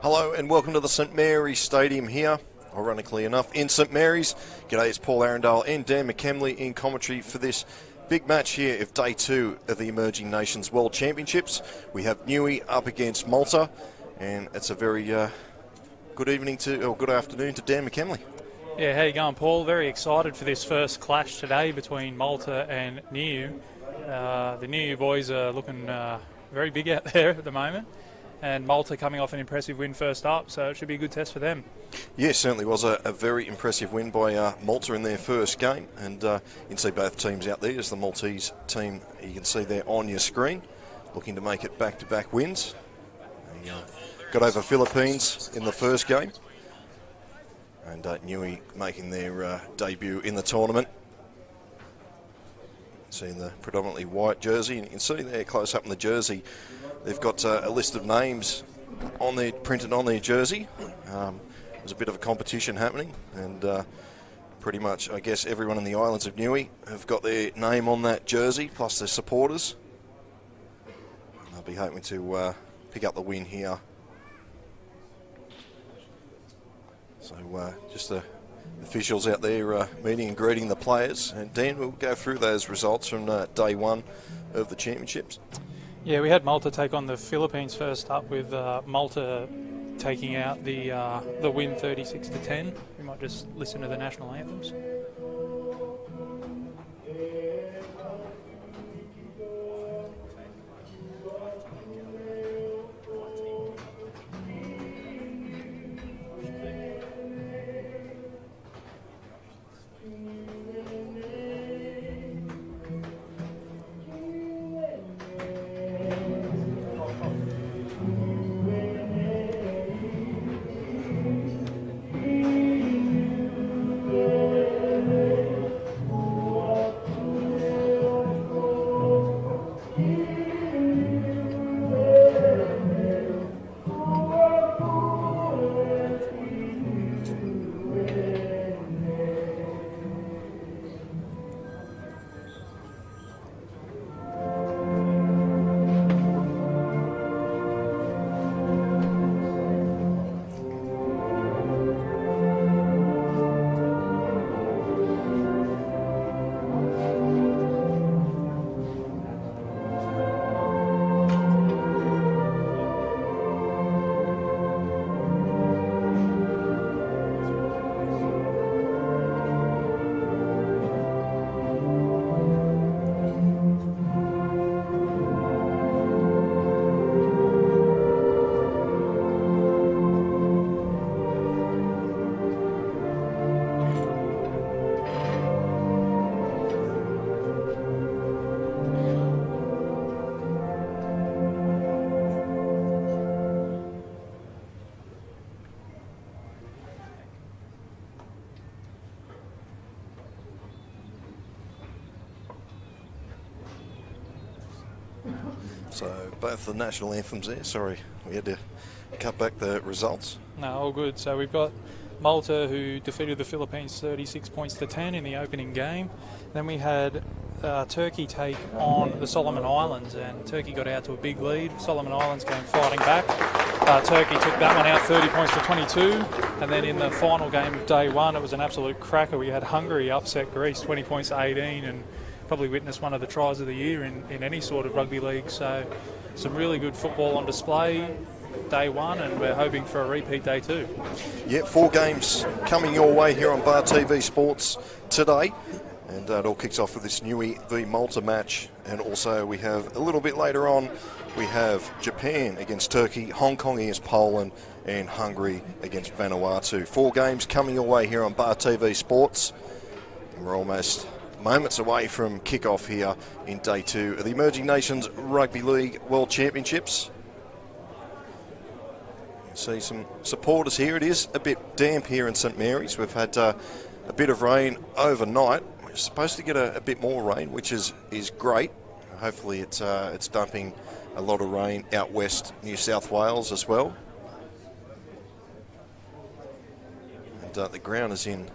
Hello and welcome to the St Mary's Stadium here, ironically enough, in St Mary's. G'day, it's Paul Arundel and Dan McKemley in commentary for this big match here of Day 2 of the Emerging Nations World Championships. We have Niue up against Malta, and it's a very good afternoon to Dan McKemley. Yeah, how you going, Paul? Very excited for this first clash today between Malta and Niue. The Niue boys are looking very big out there at the moment, and Malta coming off an impressive win first up, so it should be a good test for them. Yeah, certainly was a very impressive win by Malta in their first game, and you can see both teams out there. There's the Maltese team you can see there on your screen, looking to make it back-to-back wins. They got over Philippines in the first game, and Niue making their debut in the tournament. Seeing the predominantly white jersey, and you can see there close up in the jersey, they've got a list of names on there, printed on their jersey. There's a bit of a competition happening, and pretty much, I guess, everyone in the islands of Niue have got their name on that jersey, plus their supporters. And they'll be hoping to pick up the win here. So just the officials out there meeting and greeting the players. And Dan, we'll go through those results from Day 1 of the championships. Yeah, we had Malta take on the Philippines first up, with Malta taking out the win 36-10. We might just listen to the national anthems. So both the national anthems there. Sorry, we had to cut back the results. No, all good. So we've got Malta, who defeated the Philippines 36-10 in the opening game. Then we had Turkey take on the Solomon Islands, and Turkey got out to a big lead. Solomon Islands came fighting back. Turkey took that one out 30-22, and then in the final game of Day 1, it was an absolute cracker. We had Hungary upset Greece 20-18, and probably witnessed one of the tries of the year in any sort of rugby league. So some really good football on display Day 1, and we're hoping for a repeat Day 2. Yeah, 4 games coming your way here on Bar TV Sports today. And it all kicks off with this Niue v Malta match. And also we have a little bit later on, we have Japan against Turkey, Hong Kong against Poland, and Hungary against Vanuatu. 4 games coming your way here on Bar TV Sports. And we're almost moments away from kickoff here in Day 2 of the Emerging Nations Rugby League World Championships. You see some supporters here. It is a bit damp here in St Mary's. We've had a bit of rain overnight. We're supposed to get a bit more rain, which is great. Hopefully it's dumping a lot of rain out west New South Wales as well. And the ground is in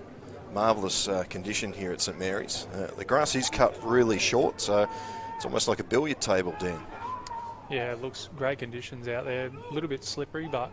marvellous condition here at St Mary's. The grass is cut really short, so it's almost like a billiard table, Dan. Yeah, it looks great conditions out there. A little bit slippery, but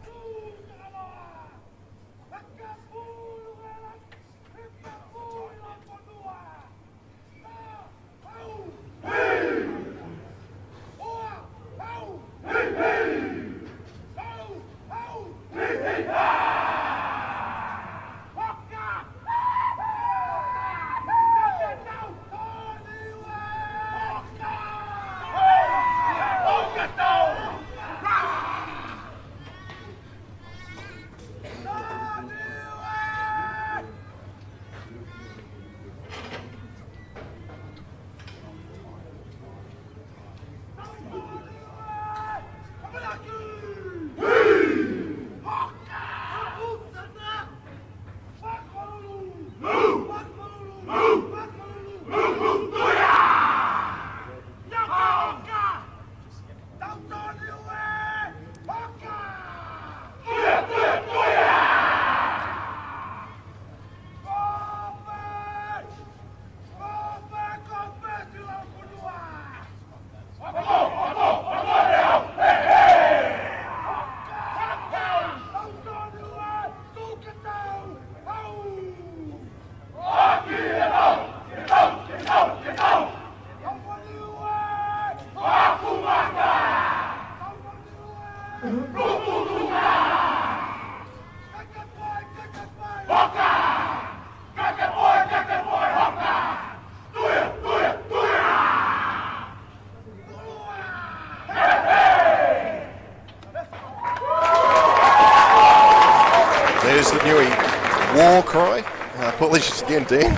apologies again, Dan.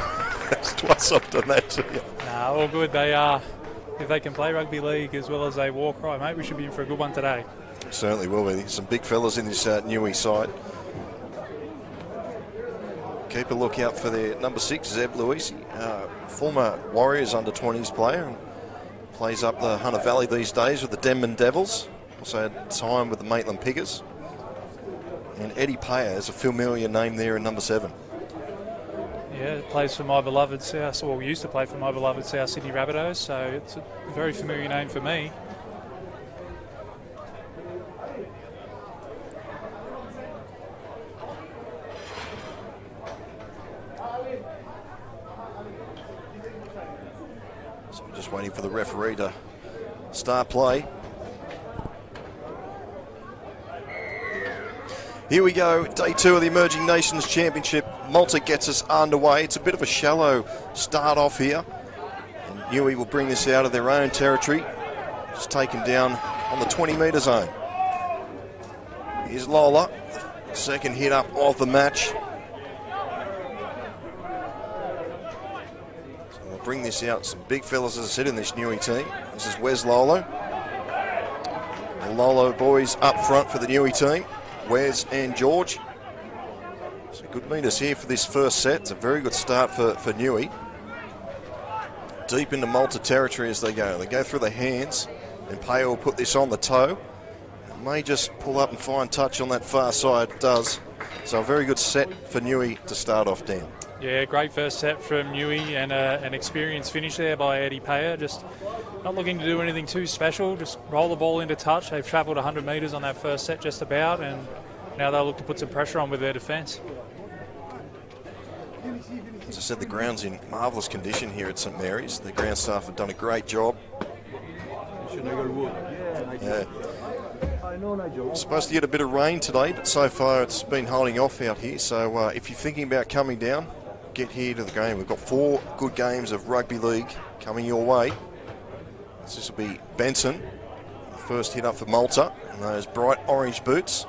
That's twice I've done that to you. Nah, all good. They are. If they can play rugby league as well as they war cry, mate, we should be in for a good one today. Certainly will be. Some big fellas in this Niue side. Keep a look out for their number 6, Zeb Luisi, former Warriors under-20s player, and plays up the Hunter Valley these days with the Denman Devils. Also had time with the Maitland Piggers. And Eddie Payer is a familiar name there in number 7. Yeah, plays for my beloved South, or used to play for my beloved South Sydney Rabbitohs, so it's a very familiar name for me. So we're just waiting for the referee to start play. Here we go, day 2 of the Emerging Nations Championship. Malta gets us underway. It's a bit of a shallow start off here. And Niue will bring this out of their own territory. Just taken down on the 20-metre zone. Here's Lola, second hit up of the match. So we'll bring this out. Some big fellas, as I said, in this Niue team. This is Wes Lolo. The Lolo boys up front for the Niue team. Wes and George. So good meters here for this first set. It's a very good start for Niue. Deep into Malta territory as they go. They go through the hands, and Payo will put this on the toe. It may just pull up and find touch on that far side. It does. So a very good set for Niue to start off, Dan. Yeah, great first set from Niue, and an experienced finish there by Eddie Payer. Just not looking to do anything too special, just roll the ball into touch. They've travelled 100 metres on that first set just about, and now they'll look to put some pressure on with their defence. As I said, the ground's in marvellous condition here at St Mary's. The ground staff have done a great job. Yeah. Supposed to get a bit of rain today, but so far it's been holding off out here. So if you're thinking about coming down, get here to the game. We've got 4 good games of rugby league coming your way. This will be Benson, the first hit up for Malta, and those bright orange boots.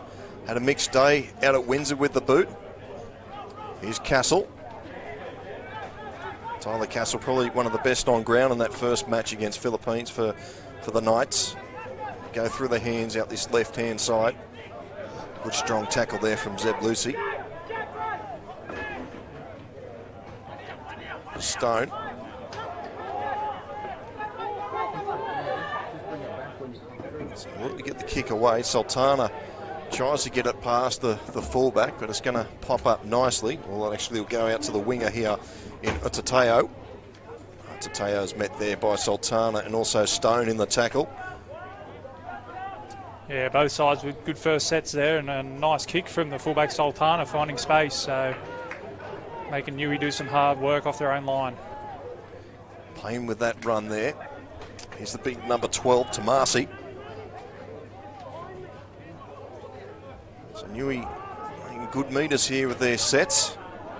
Had a mixed day out at Windsor with the boot. Here's Castle. Tyler Castle, probably one of the best on ground in that first match against Philippines for the Knights. Go through the hands out this left-hand side. Good strong tackle there from Zeb Lucy. Stone. So look to get the kick away. Sultana tries to get it past the fullback, but it's going to pop up nicely. Well, it actually will go out to the winger here in Otateo. Otateo's met there by Sultana and also Stone in the tackle. Yeah, both sides with good first sets there, and a nice kick from the fullback Sultana, finding space, so making Niue do some hard work off their own line. Playing with that run there. Here's the big number 12, Tomasi. So Niue making good meters here with their sets.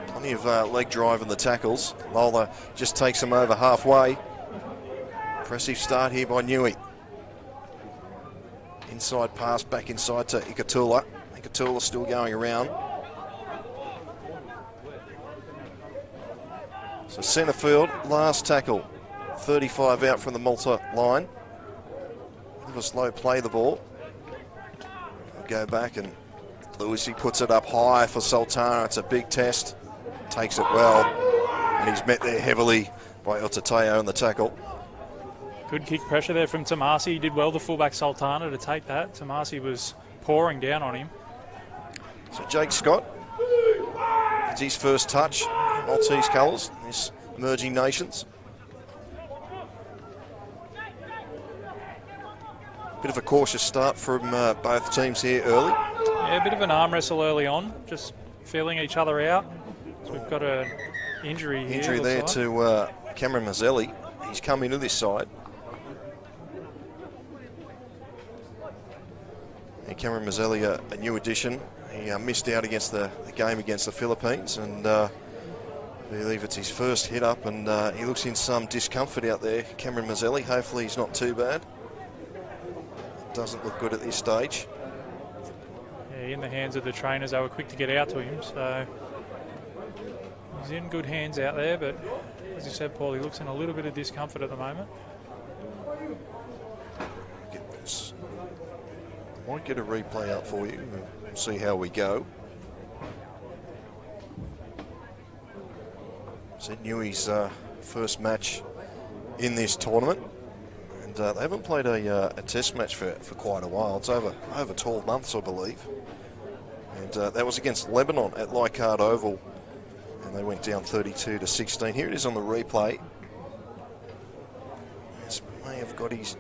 Plenty of leg drive in the tackles. Lola just takes them over halfway. Impressive start here by Niue. Inside pass back inside to Ikatula. Ikatula still going around. So centre field, last tackle. 35 out from the Malta line. Bit of a slow play the ball. We'll go back and Luisi puts it up high for Sultana. It's a big test. Takes it well. And he's met there heavily by Otateo in the tackle. Good kick pressure there from Tomasi. He did well, the fullback Sultana, to take that. Tomasi was pouring down on him. So Jake Scott, it's his first touch, Maltese colours, this Emerging Nations. Bit of a cautious start from both teams here early. Yeah, a bit of an arm wrestle early on, just feeling each other out. So we've got an injury here. Injury there like. to Cameron Mazzelli. He's come into this side. And Cameron Mazzelli, a new addition. He missed out against the game against the Philippines, and I believe it's his first hit up, and he looks in some discomfort out there, Cameron Mazzelli. Hopefully he's not too bad. Doesn't look good at this stage. Yeah, in the hands of the trainers, they were quick to get out to him, so He's in good hands out there, but as you said, Paul, he looks in a little bit of discomfort at the moment. Might get a replay up for you. We'll see how we go. So Niue's first match in this tournament. And they haven't played a test match for quite a while. It's over 12 months, I believe. And that was against Lebanon at Leichhardt Oval. And they went down 32-16. Here it is on the replay. This may have got his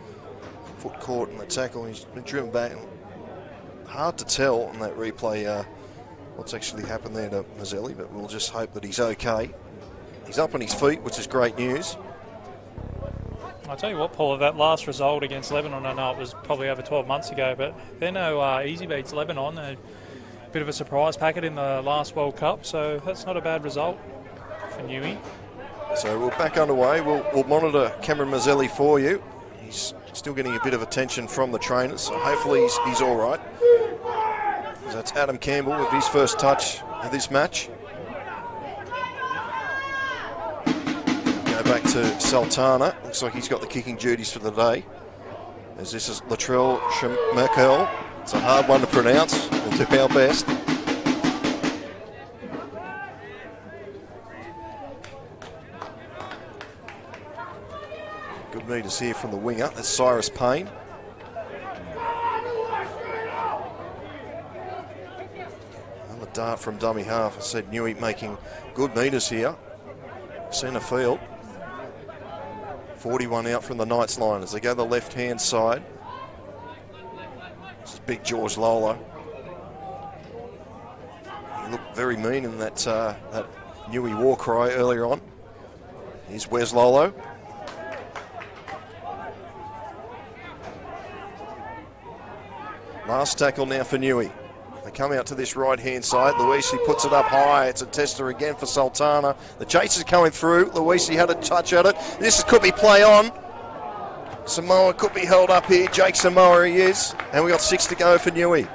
foot caught in the tackle. He's been driven back. Hard to tell on that replay what's actually happened there to Mazzelli, but we'll just hope that he's okay. He's up on his feet, which is great news. I'll tell you what, Paul, that last result against Lebanon, I know it was probably over 12 months ago, but they're no easy beats. Lebanon, a bit of a surprise packet in the last World Cup, so that's not a bad result for Niue. So we're back underway. We'll monitor Cameron Mazzelli for you. He's still getting a bit of attention from the trainers, so hopefully he's all right. So that's Adam Campbell with his first touch of this match. Go back to Sultana. Looks like he's got the kicking duties for the day. As this is Latrell Schmeichel. It's a hard one to pronounce. We'll do our best. Good meters here from the winger. That's Cyrus Payne. Another dart from dummy half. I said Niue making good meters here. Centre field. 41 out from the Knights line as they go the left-hand side. This is big George Lolo. He looked very mean in that Niue war cry earlier on. Here's Wes Lolo. Last tackle now for Niue. They come out to this right-hand side. Luisi puts it up high. It's a tester again for Sultana. The chase is coming through. Luisi had a touch at it. This could be play on. Samoa could be held up here. Jake Samoa he is. And we got 6 to go for Niue.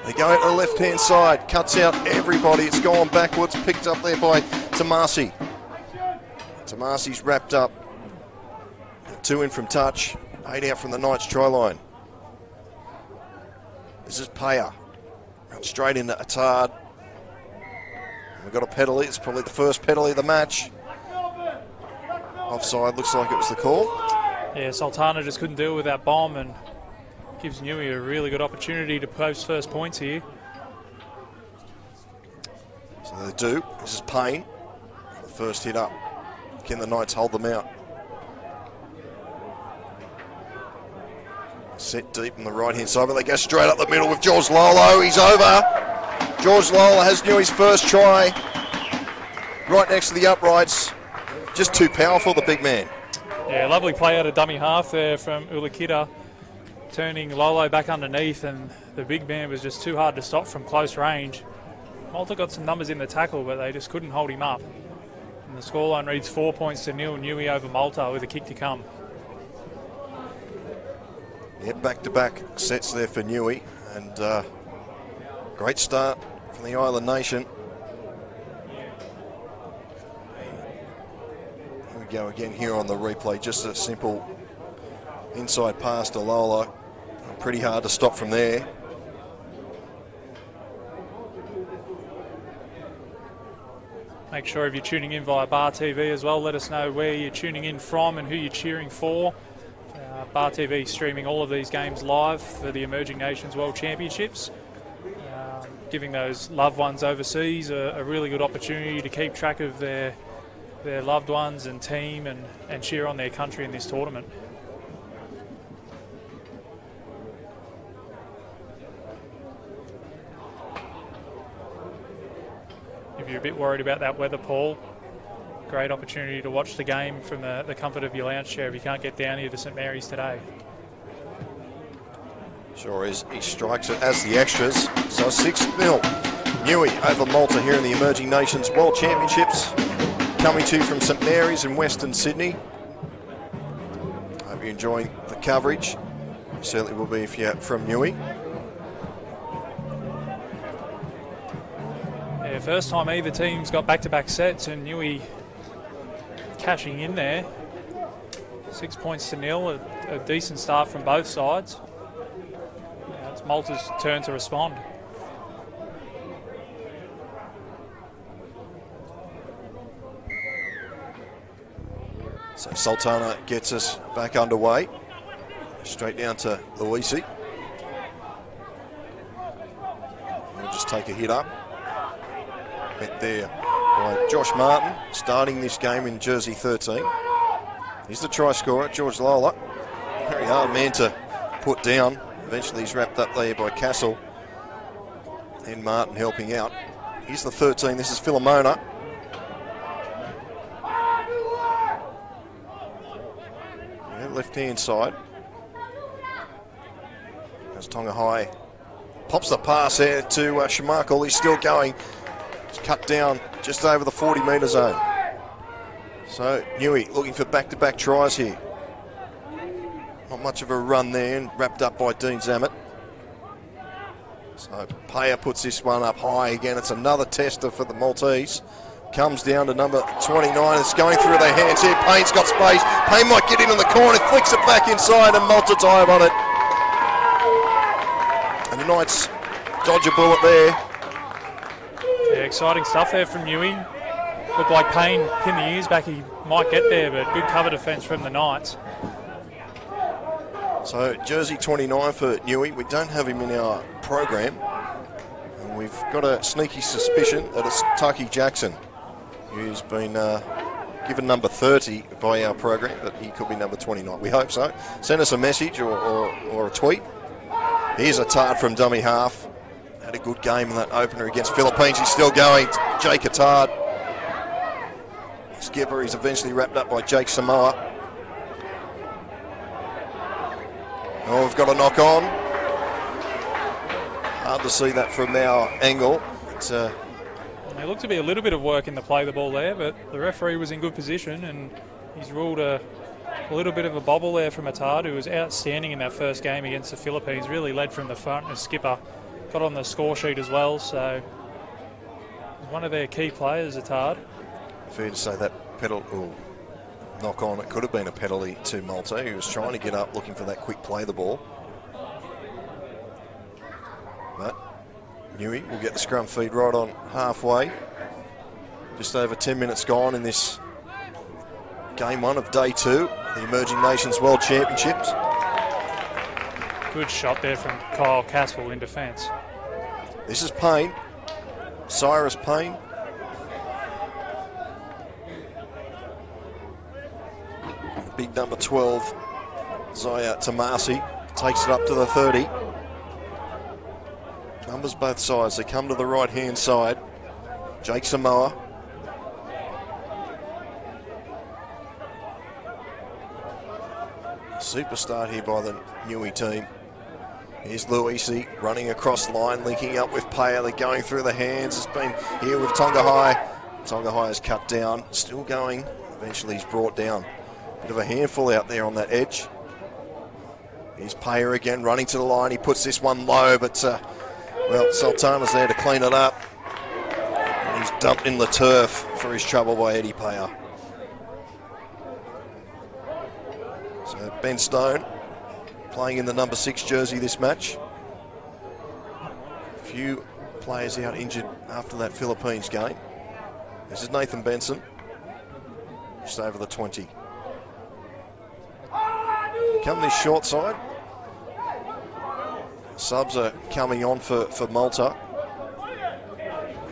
They go to the left-hand side. Cuts out everybody. It's gone backwards. Picked up there by Tomasi. Tomasi's wrapped up. 2 in from touch. 8 out from the Knights try line. This is Paya. Straight into Attard. We've got a penalty. It's probably the first penalty of the match. Offside, looks like it was the call. Yeah, Sultana just couldn't deal with that bomb and gives Niue a really good opportunity to post first points here. So they do. This is Payne. The first hit up. Can the Knights hold them out? Set deep on the right-hand side, but they go straight up the middle with George Lolo. He's over. George Lolo has Niue's first try. Right next to the uprights. Just too powerful, the big man. Yeah, lovely play out of dummy half there from Ulakita, turning Lolo back underneath, and the big man was just too hard to stop from close range. Malta got some numbers in the tackle, but they just couldn't hold him up. And the scoreline reads 4 points to nil. Niue over Malta with a kick to come. Yeah, back-to-back sets there for Niue, and great start from the Island Nation. Here we go again here on the replay, just a simple inside pass to Lolo. Pretty hard to stop from there. Make sure if you're tuning in via Bar TV as well, let us know where you're tuning in from and who you're cheering for. Bar TV streaming all of these games live for the Emerging Nations World Championships, giving those loved ones overseas a really good opportunity to keep track of their loved ones and team and cheer on their country in this tournament. If you're a bit worried about that weather, Paul, great opportunity to watch the game from the comfort of your lounge chair if you can't get down here to St Mary's today. Sure is. He strikes it as the extras. So 6-0. Niue over Malta here in the Emerging Nations World Championships. Coming to you from St Mary's in Western Sydney. Hope you're enjoying the coverage. You certainly will be if you're from Niue. first time either team's got back-to-back sets, and Niue cashing in there. 6 points to nil, a decent start from both sides. Now it's Malta's turn to respond. So Sultana gets us back underway. Straight down to Luisi. We'll just take a hit up. Met there by Josh Martin, starting this game in jersey 13. He's the try scorer, George Lola. Very hard man to put down. Eventually he's wrapped up there by Castle. And Martin helping out. He's the 13, this is Filomona. Yeah, left-hand side. As Tonga High pops the pass there to Schmeichel. He's still going. He's cut down just over the 40-metre zone. So Niue looking for back-to-back tries here. Not much of a run there, and wrapped up by Dean Zammit. So Paya puts this one up high again. It's another tester for the Maltese. Comes down to number 29. It's going through their hands here. Payne's got space. Payne might get into the corner. Flicks it back inside, and Malta dive on it. And the Knights dodge a bullet there. Yeah, exciting stuff there from Niue. Looked like Payne pinned the ears back. He might get there, but good cover defence from the Knights. So jersey 29 for Niue. We don't have him in our program. And we've got a sneaky suspicion that it's Taki Jackson, who's been given number 30 by our program, but he could be number 29. We hope so. Send us a message or a tweet. Here's a tart from dummy half. Had a good game in that opener against Philippines. He's still going. Jake Attard. Skipper, he's eventually wrapped up by Jake Samoa. Oh, we've got a knock on. Hard to see that from our angle. There looked to be a little bit of work in the play the ball there, but the referee was in good position, and he's ruled a little bit of a bobble there from Attard, who was outstanding in that first game against the Philippines. Really led from the front as skipper. Got on the score sheet as well, so one of their key players, Attard. Fair to say that knock on, it could have been a penalty to Malta. He was trying to get up, looking for that quick play the ball. But Niue will get the scrum feed right on halfway. Just over 10 minutes gone in this game one of day two, the Emerging Nations World Championships. Good shot there from Kyle Caswell in defence. This is Payne, Cyrus Payne. Big number 12, Zaya Tamasi, takes it up to the 30. Numbers both sides, they come to the right-hand side. Jake Samoa. Super start here by the Niue team. Here's Luisi running across the line, linking up with Paya. They're going through the hands. It's been here with Tonga High. Tonga High is cut down, still going. Eventually he's brought down. Bit of a handful out there on that edge. Here's Paya again, running to the line. He puts this one low, but well, Sultana's there to clean it up. And he's dumped in the turf for his trouble by Eddie Paya. So Ben Stone playing in the number 6 jersey this match. A few players out injured after that Philippines game. This is Nathan Benson, just over the 20. Come this short side. Subs are coming on for Malta,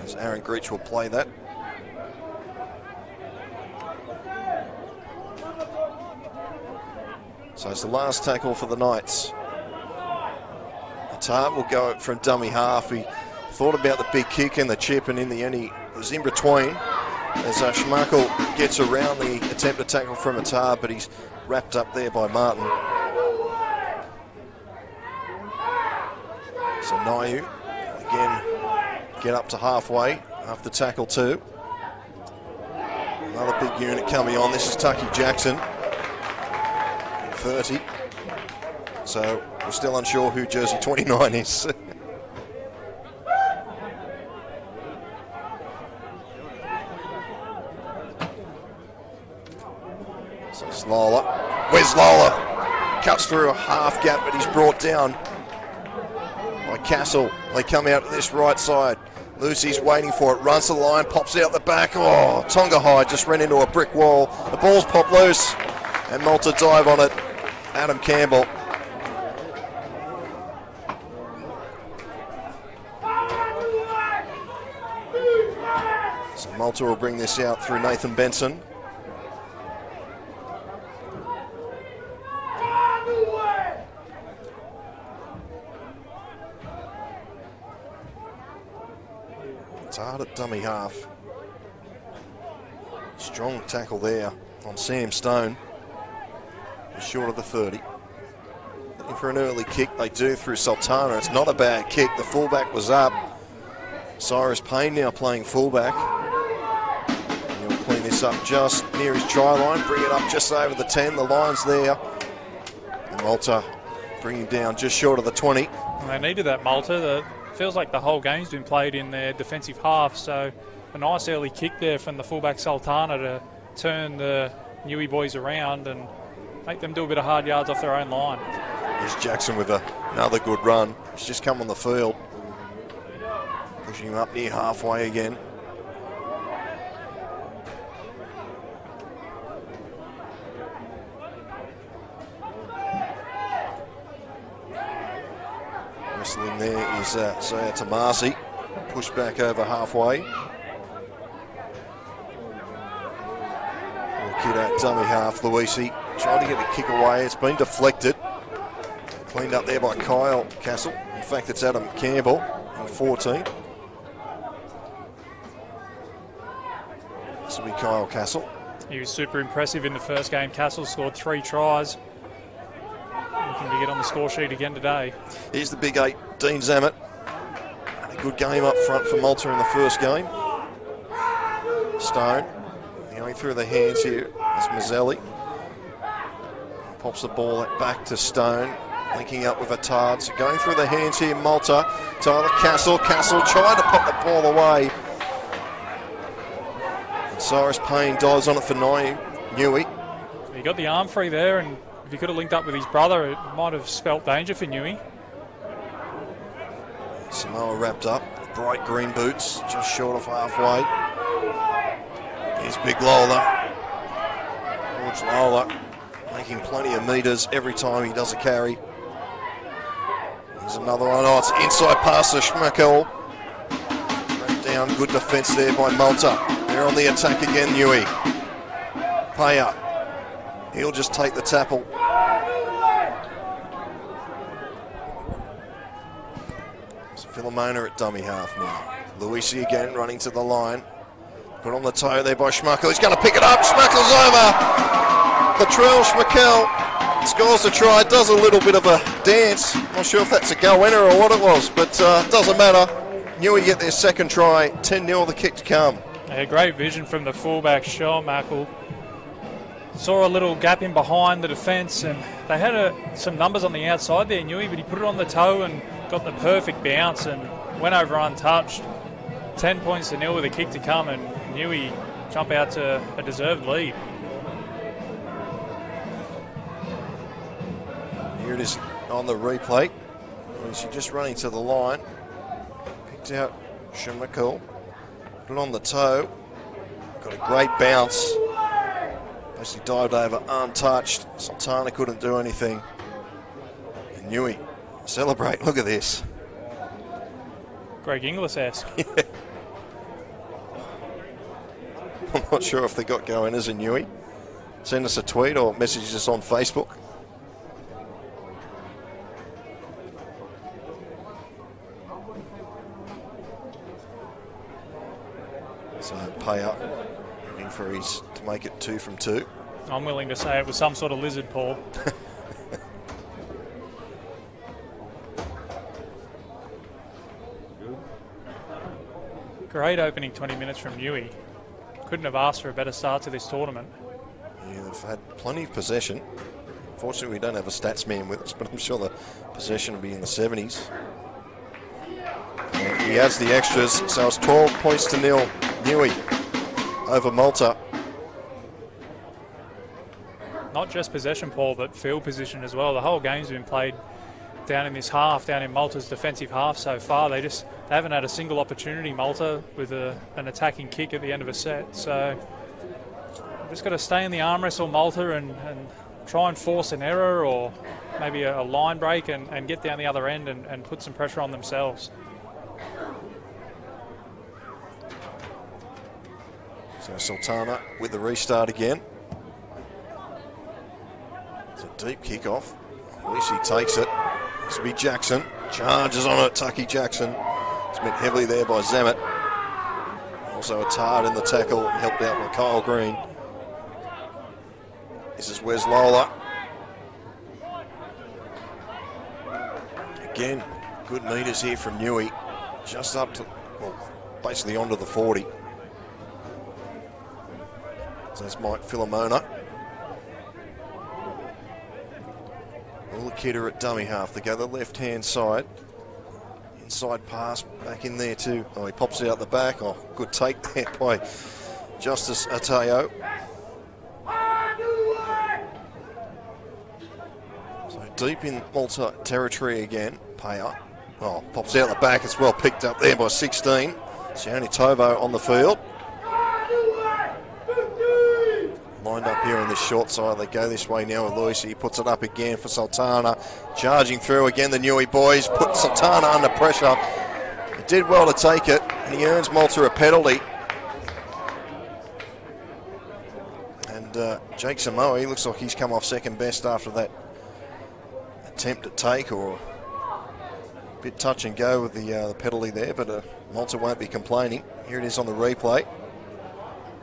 as Aaron Greach will play that. So it's the last tackle for the Knights. Attard will go from dummy half. He thought about the big kick and the chip, and in the end he was in between as Schmeichel gets around the attempted tackle from Attard, but he's wrapped up there by Martin. So Niue again get up to halfway after tackle 2. Another big unit coming on. This is Taki Jackson, 30. So we're still unsure who jersey 29 is. So it's Lola. Where's Lola? Cuts through a half gap, but he's brought down by Castle. They come out to this right side. Lucy's waiting for it, runs the line, pops out the back. Oh, Tonga High just ran into a brick wall. The ball's popped loose, and Malta dive on it. Adam Campbell. So Malta will bring this out through Nathan Benson. It's hard at dummy half. Strong tackle there on Sam Stone. Just short of the 30. Looking for an early kick. They do through Sultana. It's not a bad kick. The fullback was up. Cyrus Payne now playing fullback. And he'll clean this up just near his try line. Bring it up just over the 10. The line's there. And Malta bringing down just short of the 20. They needed that, Malta. Feels like the whole game's been played in their defensive half, so a nice early kick there from the fullback Sultana to turn the Niue boys around and make them do a bit of hard yards off their own line. Here's Jackson with another good run. He's just come on the field. Pushing him up near halfway again. Wrestling there is Zaya Tomasi. Pushed back over halfway. The kid at dummy half, Luisi, trying to get a kick away. It's been deflected. Cleaned up there by Kyle Castle. In fact, it's Adam Campbell in 14. This will be Kyle Castle. He was super impressive in the first game. Castle scored 3 tries. Looking to get on the score sheet again today. Here's the big 8, Dean Zammit. A good game up front for Malta in the first game. Stone going through the hands here is Mazzelli. Pops the ball back to Stone. Linking up with Attard. So going through the hands here, Malta. Tyler Castle. Castle trying to pop the ball away. And Cyrus Payne dives on it for Niue. He got the arm free there, and if he could have linked up with his brother, it might have spelt danger for Niue. Samoa wrapped up. Bright green boots. Just short of halfway. Here's Big Lola. George Lola. Making plenty of metres every time he does a carry. There's another one. Oh, it's inside pass to Schmackel. Down, good defence there by Malta. They're on the attack again, Niue. Pay up. He'll just take the tackle. It's Philomena at dummy half now. Luisi again running to the line. Put on the toe there by Schmackel. He's going to pick it up. Schmackel's over. Latrell Schmackel scores the try. Does a little bit of a dance. Not sure if that's a go-winner or what it was, but doesn't matter. Niue get their second try. 10-0 the kick to come. Yeah, great vision from the fullback, Schmackel. Saw a little gap in behind the defence, and they had some numbers on the outside there, Niue, but he put it on the toe and got the perfect bounce and went over untouched. 10 points to 0 with a kick to come, and Niue jump out to a deserved lead. Here it is on the replay. She's just running to the line. Picked out Schmackel. Put it on the toe. Got a great bounce. Basically dived over untouched. Sultana couldn't do anything. And Niue celebrate. Look at this. Greg Inglis-esque. Yeah. I'm not sure if they got go-inners in Niue. Send us a tweet or message us on Facebook. So pay up. Looking for his to make it 2 from 2. I'm willing to say it was some sort of lizard paw. Great opening 20 minutes from Niue. Couldn't have asked for a better start to this tournament. Yeah, they've had plenty of possession. Unfortunately, we don't have a stats man with us, but I'm sure the possession will be in the 70s. And he adds the extras, so it's 12 points to 0. Niue over Malta. not just possession, Paul, but field position as well. The whole game's been played down in this half, down in Malta's defensive half so far. They haven't had a single opportunity, Malta, with an attacking kick at the end of a set. So just got to stay in the arm wrestle, Malta, and try and force an error or maybe a line break and get down the other end and put some pressure on themselves. So Sultana with the restart again. It's a deep kickoff. Lucy takes it. This will be Jackson. Charges on it, Tucky Jackson. It's met heavily there by Zamet. Also a tard in the tackle, helped out by Kyle Green. This is Wes Lola. Again, good meters here from Niue. Just up to, well, basically onto the 40. So that's Mike Filomona. Kidder at dummy half. They go the left-hand side. Inside pass back in there too. Oh, he pops it out the back. Oh, good take there by Justice Ateo. So deep in Malta territory again. Payer. Oh, pops out the back. It's well picked up there by 16. Sione Tovo on the field. Lined up here on this short side. They go this way now with Lucy. He puts it up again for Sultana. Charging through again, the Niue boys. Put Sultana under pressure. He did well to take it, and he earns Malta a penalty. And Jake Samoa, he looks like he's come off second best after that attempt at take, or a bit touch and go with the penalty there, but Malta won't be complaining. Here it is on the replay.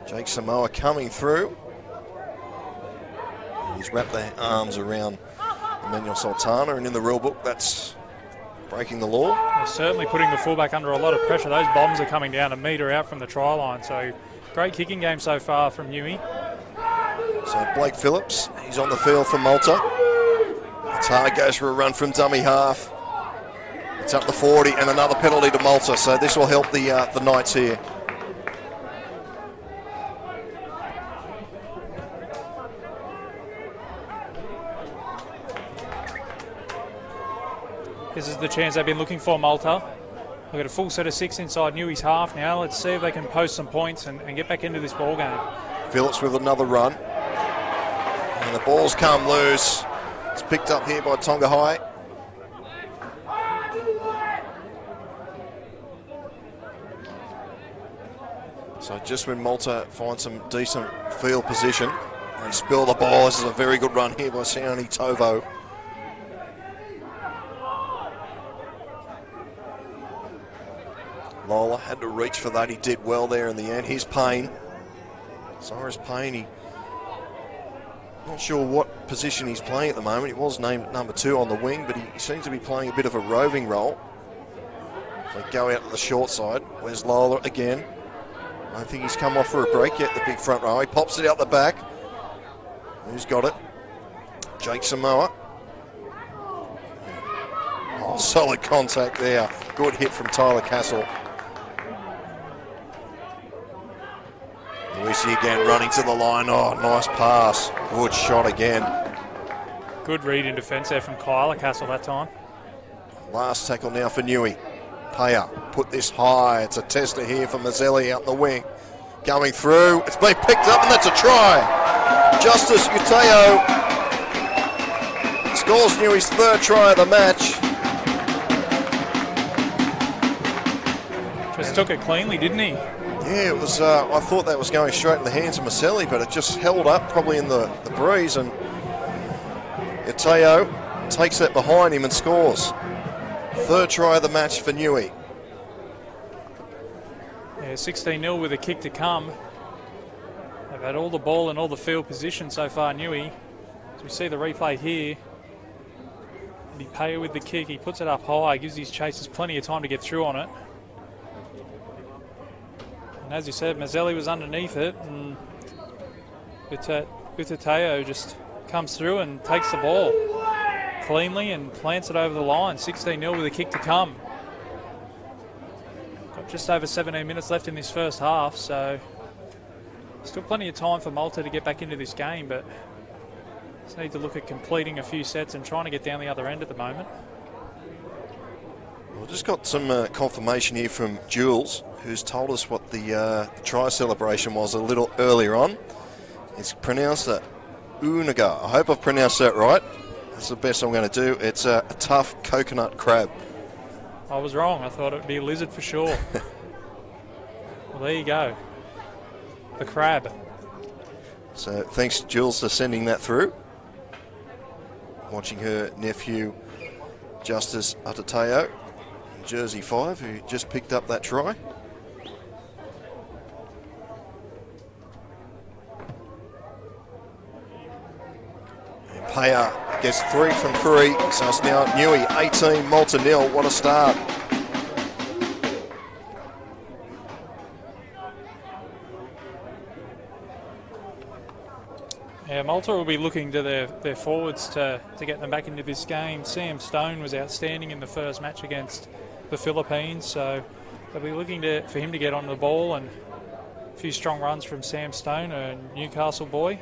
Jake Samoa coming through. He's wrapped their arms around Emmanuel Sultana, and in the rule book, that's breaking the law. They're certainly putting the fullback under a lot of pressure. Those bombs are coming down a metre out from the try line, so great kicking game so far from Niue. So Blake Phillips, he's on the field for Malta. Tar goes for a run from dummy half. It's up the 40, and another penalty to Malta, so this will help the Knights here. This is the chance they've been looking for, Malta. They've got a full set of 6 inside Niue's half now. Let's see if they can post some points and get back into this ball game. Phillips with another run. And the ball's come loose. It's picked up here by Tonga High. So just when Malta find some decent field position, they spill the ball. This is a very good run here by Sione Tovo. Lola had to reach for that. He did well there in the end. Here's Payne. Cyrus Payne, he not sure what position he's playing at the moment. He was named number 2 on the wing, but he seems to be playing a bit of a roving role. They go out to the short side. Where's Lola again? I don't think he's come off for a break yet, the big front row. He pops it out the back. Who's got it? Jake Samoa. Oh, solid contact there. Good hit from Tyler Castle. Lucy again running to the line. Oh, nice pass. Good shot again. Good read in defence there from Kyler Castle that time. Last tackle now for Niue. Payer put this high. It's a tester here for Mazzelli out in the wing. Going through. It's been picked up, and that's a try. Justice Uteo scores Niue's 3rd try of the match. Just took it cleanly, didn't he? Yeah, it was. I thought that was going straight in the hands of Maselli, but it just held up probably in the breeze, and Uteo takes that behind him and scores. 3rd try of the match for Niue. Yeah, 16-0 with a kick to come. They've had all the ball and all the field position so far, Niue. As we see the replay here, Payer with the kick, he puts it up high, gives his chasers plenty of time to get through on it. And as you said, Mazzelli was underneath it, and Uteo just comes through and takes the ball cleanly and plants it over the line. 16-0 with a kick to come. Got just over 17 minutes left in this first half, so still plenty of time for Malta to get back into this game, but Just need to look at completing a few sets and trying to get down the other end at the moment. Well, just got some confirmation here from Jules, who's told us what the try celebration was a little earlier on. It's pronounced Unaga. I hope I've pronounced that right. That's the best I'm going to do. It's a tough coconut crab. I was wrong. I thought it would be a lizard for sure. Well, there you go. The crab. So thanks, Jules, for sending that through. Watching her nephew, Justice Atateo, Jersey 5, who just picked up that try. And Paya gets 3 from 3, so it's now Niue 18, Malta 0. What a start. Yeah, Malta will be looking to their forwards to get them back into this game. Sam Stone was outstanding in the first match against the Philippines, so they'll be looking for him to get on the ball, and a few strong runs from Sam Stone, a Newcastle boy.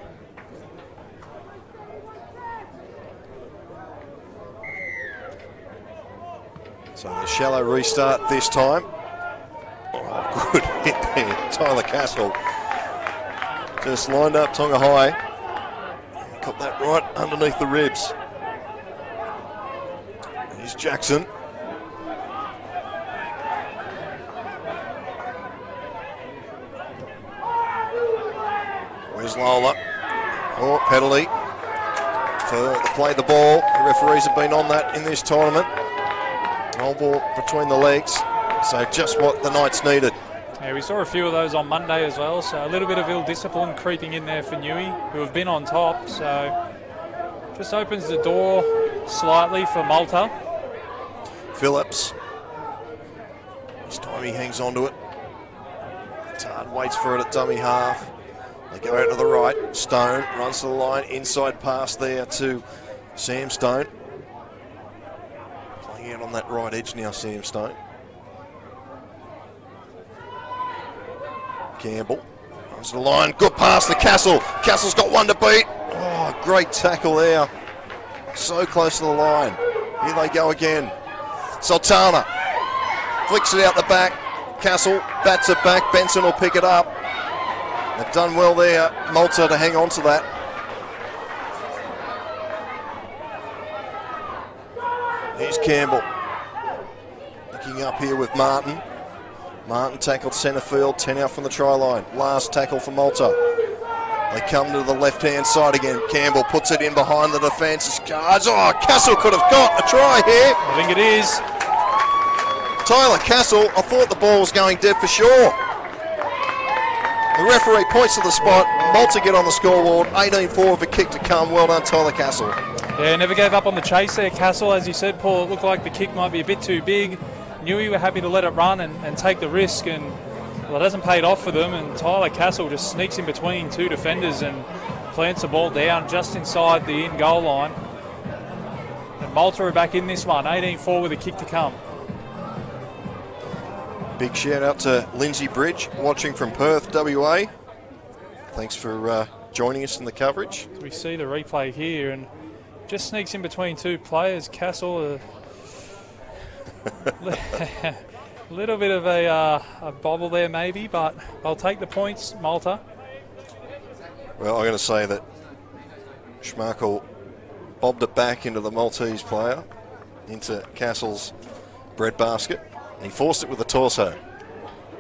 So the shallow restart this time. Oh, good hit there. Tyler Castle just lined up Tonga high. Got that right underneath the ribs. Here's Jackson. Where's Lola? Oh, penalty for the play the ball. The referees have been on that in this tournament. Whole ball between the legs. So just what the Knights needed. Yeah, we saw a few of those on Monday as well, so a little bit of ill discipline creeping in there for Niue, who have been on top, so just opens the door slightly for Malta. Phillips. This time he hangs on to it. Tard waits for it at dummy half. They go out to the right. Stone runs to the line, inside pass there to Sam Stone. Playing out on that right edge now, Sam Stone. Campbell runs to the line, good pass to Castle. Castle's got one to beat. Oh, great tackle there. So close to the line. Here they go again. Sultana flicks it out the back. Castle bats it back. Benson will pick it up. They've done well there, Malta, to hang on to that. Here's Campbell. Looking up here with Martin. Martin tackled centre field, 10 out from the try line. Last tackle for Malta. They come to the left-hand side again. Campbell puts it in behind the defence. Oh, Castle could have got a try here. I think it is. Tyler Castle, I thought the ball was going dead for sure. The referee points to the spot. Malta get on the scoreboard. 18-4 with a kick to come. Well done, Tyler Castle. Yeah, never gave up on the chase there, Castle. As you said, Paul, it looked like the kick might be a bit too big. Niue were happy to let it run and take the risk, and well, it hasn't paid off for them, and Tyler Castle just sneaks in between two defenders and plants the ball down just inside the in-goal line. And Malta are back in this one, 18-4 with a kick to come. Big shout out to Lindsay Bridge, watching from Perth, WA. Thanks for joining us in the coverage. We see the replay here, and just sneaks in between two players. Castle, a little bit of a bobble there maybe, but they'll take the points, Malta. Well, I'm going to say that Schmeichel bobbed it back into the Maltese player, into Castle's breadbasket, and he forced it with the torso.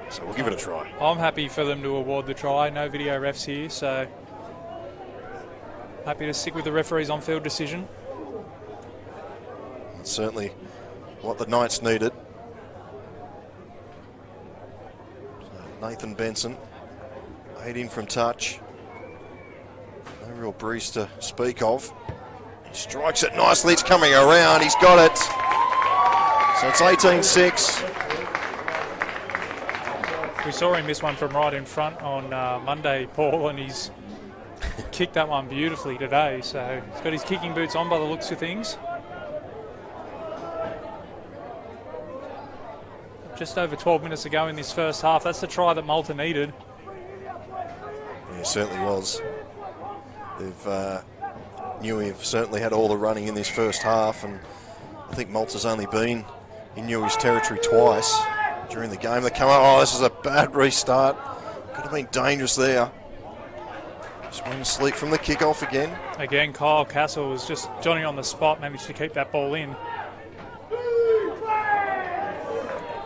So we'll give it a try. I'm happy for them to award the try. No video refs here, so happy to stick with the referee's on-field decision. It's certainly what the Knights needed. So Nathan Benson, 8 from touch. No real breeze to speak of. He strikes it nicely. It's coming around. He's got it. So it's 18-6. We saw him miss one from right in front on Monday, Paul, and he's kicked that one beautifully today. So he's got his kicking boots on by the looks of things. Just over 12 minutes to go in this first half. That's the try that Malta needed. Yeah, it certainly was. They've Niue have certainly had all the running in this first half, and I think Malta's only been in Niue's territory twice during the game. They come up, oh, this is a bad restart. Could have been dangerous there. Just went to sleep from the kickoff again. Again, Kyle Castle was just Johnny on the spot, managed to keep that ball in.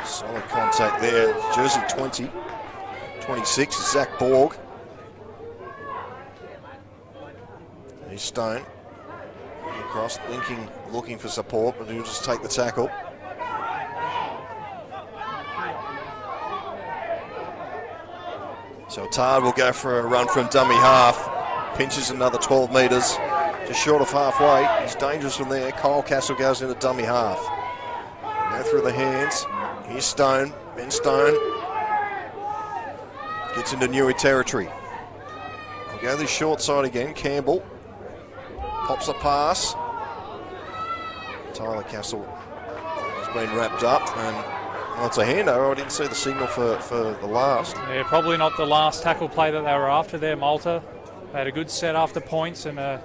Solid contact there. Jersey 20. 26 Zach Borg. He's Stone. Across, linking, looking for support, but he'll just take the tackle. So Tard will go for a run from dummy half. Pinches another 12 metres. Just short of halfway. He's dangerous from there. Kyle Castle goes into dummy half. Go through the hands. Here's Stone. Ben Stone. Gets into Niue territory. We'll go this short side again. Campbell. Pops a pass. Tyler Castle has been wrapped up, and well, it's a handover. I didn't see the signal for the last. Yeah, probably not the last tackle play that they were after there, Malta. They had a good set after points, and a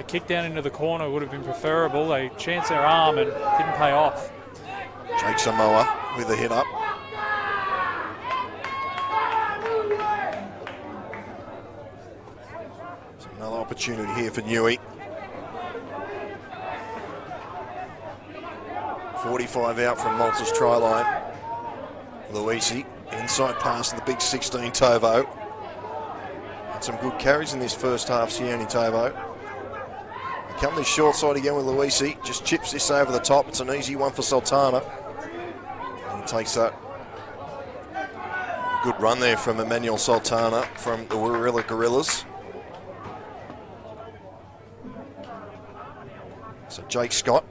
kick down into the corner would have been preferable. They chanced their arm and didn't pay off. Jake Samoa with the hit up. So another opportunity here for Niue. 45 out from Malta's try line. Luisi, inside pass to the big 16 Tovo. Had some good carries in this first half, Sione Tovo. Come this short side again with Luisi. Just chips this over the top. It's an easy one for Sultana. And he takes that. Good run there from Emmanuel Sultana from the Warilla Gorillas. So Jake Scott,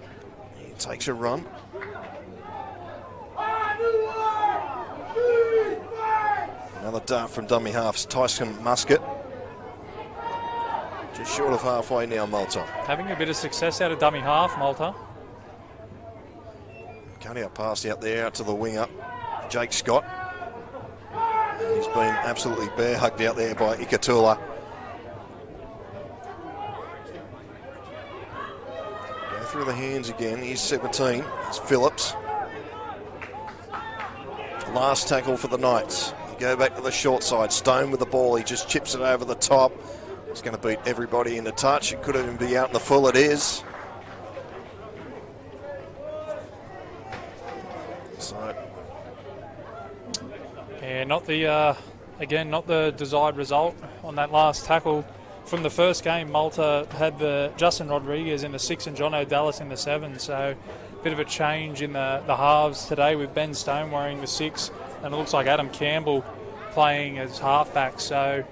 he takes a run. Another dart from dummy halves, Tyson Muscat. Just short of halfway now, Malta. Having a bit of success out of dummy half, Malta. Cutting out pass out there, out to the winger, Jake Scott. And he's been absolutely bear hugged out there by Ikatula. Go through the hands again, he's 17, it's Phillips. Last tackle for the Knights. Go back to the short side. Stone with the ball. He just chips it over the top. He's going to beat everybody into touch. It could even be out in the full. It is. So. Yeah, not the again, not the desired result on that last tackle. From the first game, Malta had the Justin Rodriguez in the 6 and John O'Dallas in the 7. So a bit of a change in the halves today with Ben Stone wearing the 6. And it looks like Adam Campbell playing as halfback. So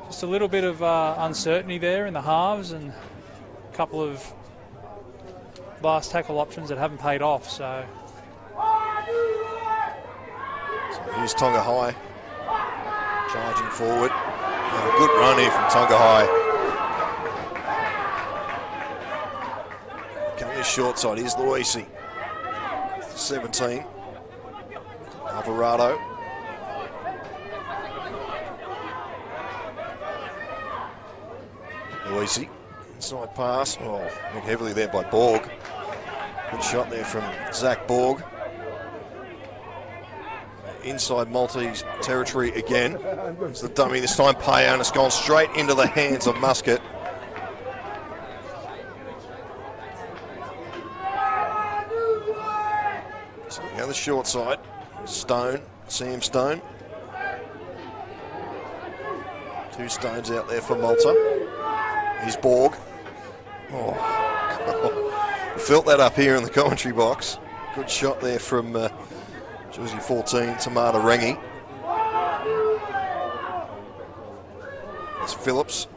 just a little bit of uncertainty there in the halves and a couple of last tackle options that haven't paid off. So here's Tonga High charging forward. Oh, good run here from Tonga High. Coming to short side, here's Luisi. 17. Alvarado. Luisi, inside pass. Oh, went heavily there by Borg. Good shot there from Zach Borg. Inside Maltese territory again. It's the dummy this time. Payan has gone straight into the hands of Muscat. So we go the short side. Stone, Sam Stone. 2 Stones out there for Malta. Here's Borg. Oh, felt that up here in the commentary box. Good shot there from jersey 14, Tamata Rengi. It's Phillips.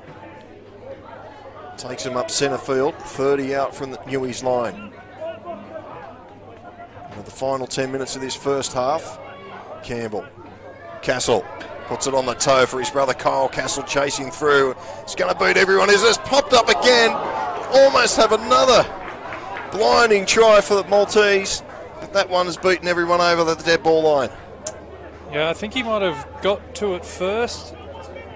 Takes him up centre field, 30 out from the Niue's line. The final 10 minutes of this first half. Campbell. Castle puts it on the toe for his brother Kyle Castle chasing through. He's going to beat everyone. He's just popped up again. Almost have another blinding try for the Maltese. But that one has beaten everyone over the dead ball line. Yeah, I think he might have got to it first,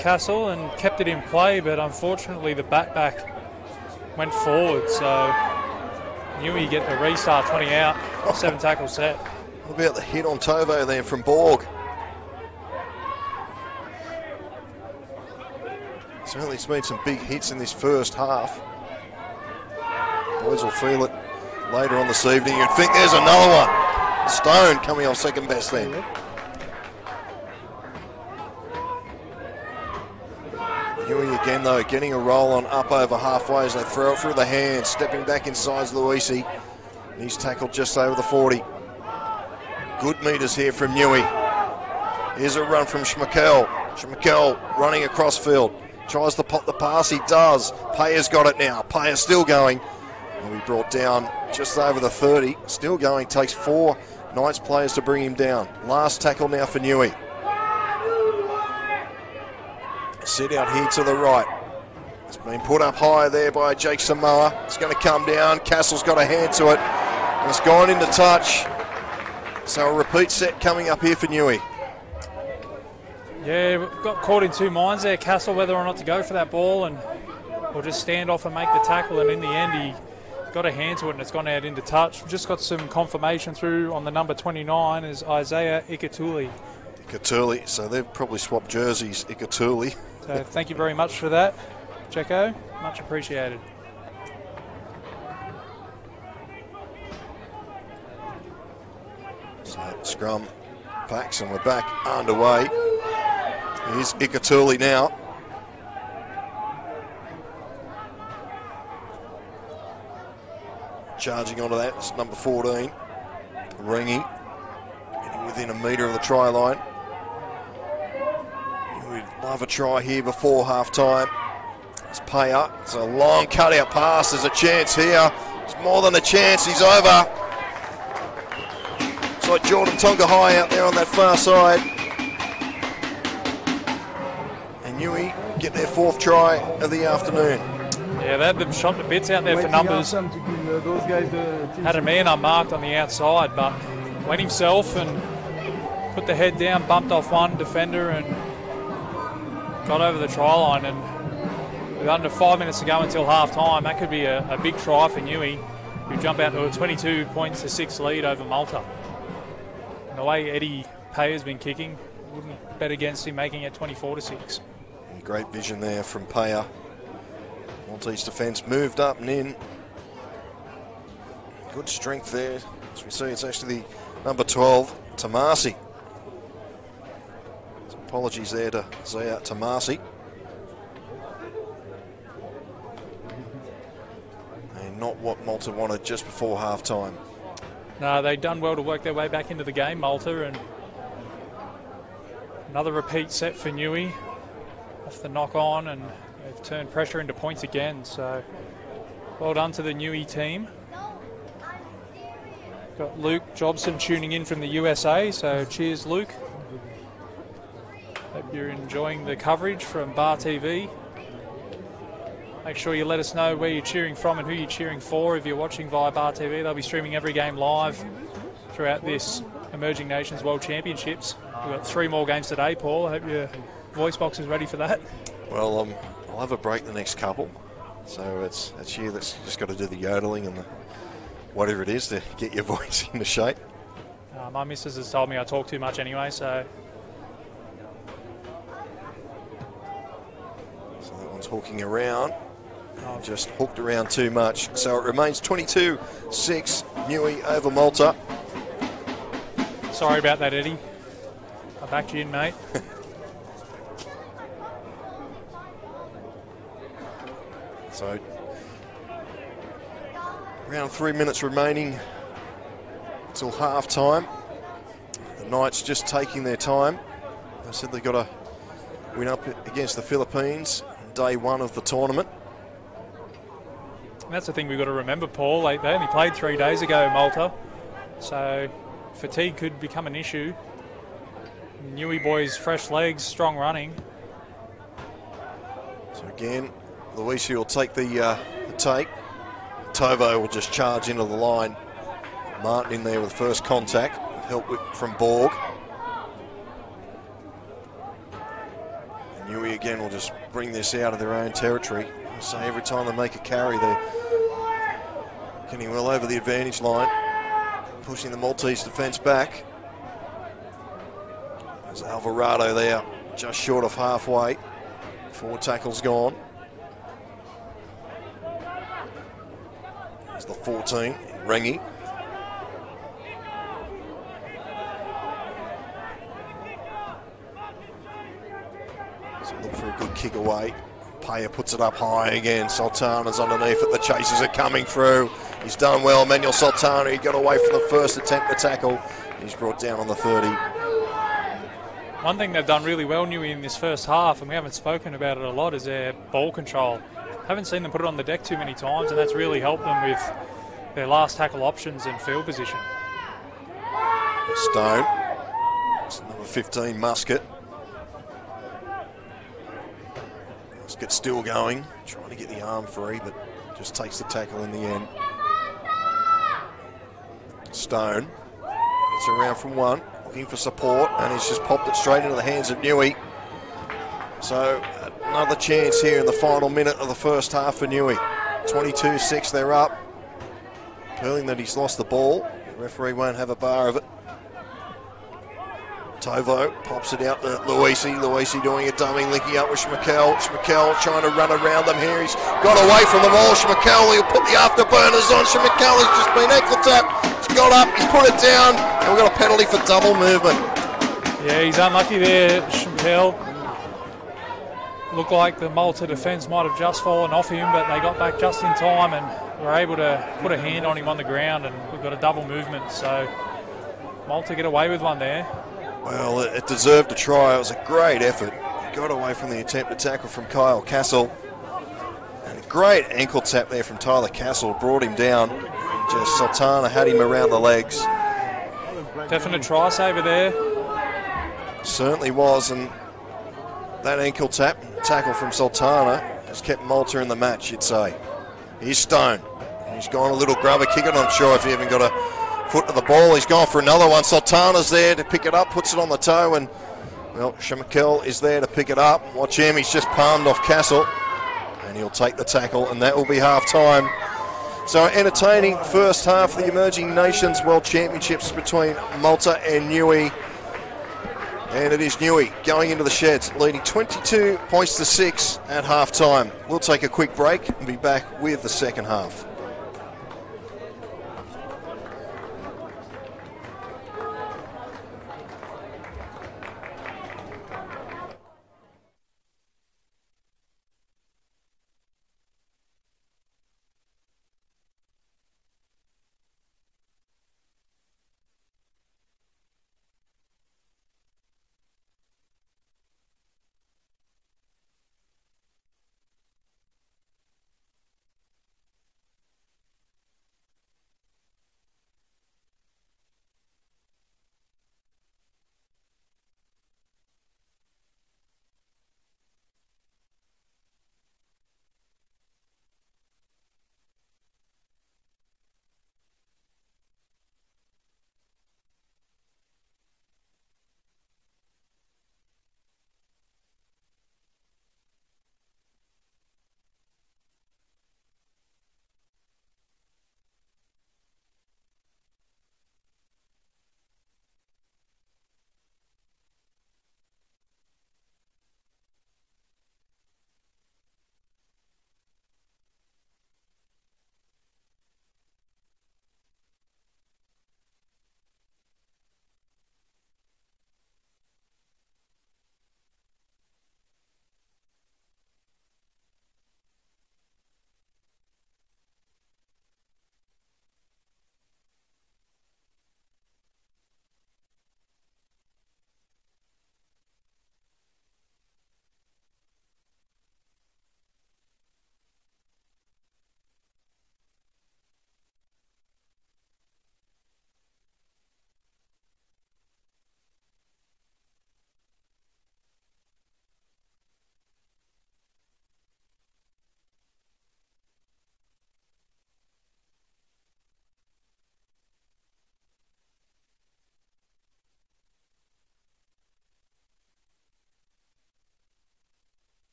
Castle, and kept it in play, but unfortunately the back went forward. So Niue get the restart, 20 out, 7 tackle set. What about the hit on Tovo there from Borg? Certainly it's made some big hits in this first half. Boys will feel it later on this evening. You'd think there's another one. Stone coming off second best then. Niue again though, getting a roll on up over halfway as they throw it through the hands, stepping back inside Luisi. He's tackled just over the 40. Good meters here from Niue. Here's a run from Schmeichel. Schmeichel running across field. Tries to pop the pass, he does. Payer's got it now. Payer still going. He'll be brought down just over the 30. Still going, takes 4 Knights players to bring him down. Last tackle now for Niue. Sit out here to the right. It's been put up high there by Jake Samoa. It's going to come down. Castle's got a hand to it. And it's gone into touch. So a repeat set coming up here for Niue. Yeah, we got caught in 2 minds there, Castle, whether or not to go for that ball or just stand off and make the tackle. And in the end, he got a hand to it and it's gone out into touch. We've just got some confirmation through on the number 29 is Isaiah Ikatuli. Ikatuli, so they've probably swapped jerseys, Ikatuli. So thank you very much for that, Jacko. Much appreciated. So scrum backs and we're back underway. Here's Ikatuli now. Charging onto that, it's number 14. Ringy, getting within a metre of the try line. We'd love a try here before half-time. It's Payer, it's a long cut-out pass, there's a chance here. It's more than a chance, he's over. It's like Jordan Tonga High out there on that far side. And Niue get their 4th try of the afternoon. Yeah, they had them shot to bits out there for numbers. Had a man unmarked on the outside, but went himself and put the head down, bumped off one defender and got over the try line. And with under 5 minutes to go until half-time, that could be a big try for Niue, who jump out to a 22 points to 6 lead over Malta. And the way Eddie Payer's been kicking, wouldn't bet against him making it 24 to 6. Great vision there from Payer. Maltese defence moved up and in. Good strength there. As we see, it's actually the number 12, Tamasi. So apologies there to Zaya Tamasi. And not what Malta wanted just before half-time. No, they've done well to work their way back into the game, Malta, and another repeat set for Niue off the knock-on, and they've turned pressure into points again, so well done to the Niue team. Got Luke Jobson tuning in from the USA, so cheers, Luke. Hope you're enjoying the coverage from Bar TV. Make sure you let us know where you're cheering from and who you're cheering for if you're watching via Bar TV. They'll be streaming every game live throughout this Emerging Nations World Championships. We've got 3 more games today, Paul. I hope your voice box is ready for that. Well, I'll have a break the next couple. So it's you that's just got to do the yodeling and the whatever it is to get your voice into shape. My missus has told me I talk too much anyway, so... So that one's hooking around. Just hooked around too much. So it remains 22-6, Niue over Malta. Sorry about that, Eddie. I backed you in, mate. So around 3 minutes remaining till half time. The Knights just taking their time. I said they've got to win up against the Philippines on day 1 of the tournament. And that's the thing we've got to remember, Paul. They only played 3 days ago, Malta. So fatigue could become an issue. Niue boys, fresh legs, strong running. So again, Luisi will take the take. Tovo will just charge into the line. Martin in there with first contact. Help from Borg. And Niue again will just bring this out of their own territory. So every time they make a carry, they're getting well over the advantage line, pushing the Maltese defence back. There's Alvarado there, just short of halfway. 4 tackles gone. There's the 14, Rengi. So look for a good kick away. Paya puts it up high again. Sultana's underneath it. The chasers are coming through. He's done well. Manuel Sultana, he got away from the first attempt to tackle. He's brought down on the 30. One thing they've done really well, Niue, in this first half, and we haven't spoken about it a lot, is their ball control. Haven't seen them put it on the deck too many times, and that's really helped them with their last tackle options and field position. Stone. It's number 15, Muscat. Muscat still going, trying to get the arm free, but just takes the tackle in the end. Stone gets around from 1, looking for support, and he's just popped it straight into the hands of Niue. So another chance here in the final minute of the first half for Niue. 22-6, they're up. Pearling that he's lost the ball. The referee won't have a bar of it. Tovo pops it out to Luisi. Luisi doing a dummy, linking up with Schmeichel. Schmeichel trying to run around them here. He's got away from the ball. Schmeichel, he'll put the afterburners on. Schmeichel has just been ankle tapped. He's got up, he's put it down, and we've got a penalty for double movement. Yeah, he's unlucky there, Schmeichel. Looked like the Malta defence might have just fallen off him, but they got back just in time and were able to put a hand on him on the ground, and we've got a double movement. So Malta get away with one there. Well, it deserved a try. It was a great effort. He got away from the attempt to tackle from Kyle Castle. And a great ankle tap there from Tyler Castle brought him down. Just Sultana had him around the legs. Definite try saver there. Certainly was, and that ankle tackle from Sultana has kept Malta in the match, you'd say. Here's Stone. He's gone a little grubber kick it. I'm not sure if he even got a foot to the ball. He's gone for another one. Sultana's there to pick it up, puts it on the toe, and well, Schmeichel is there to pick it up. Watch him, he's just palmed off Castle, and he'll take the tackle, and that will be half time. So entertaining first half of the Emerging Nations World Championships between Malta and Niue. And it is Niue going into the sheds, leading 22 points to 6 at half time. We'll take a quick break and be back with the second half.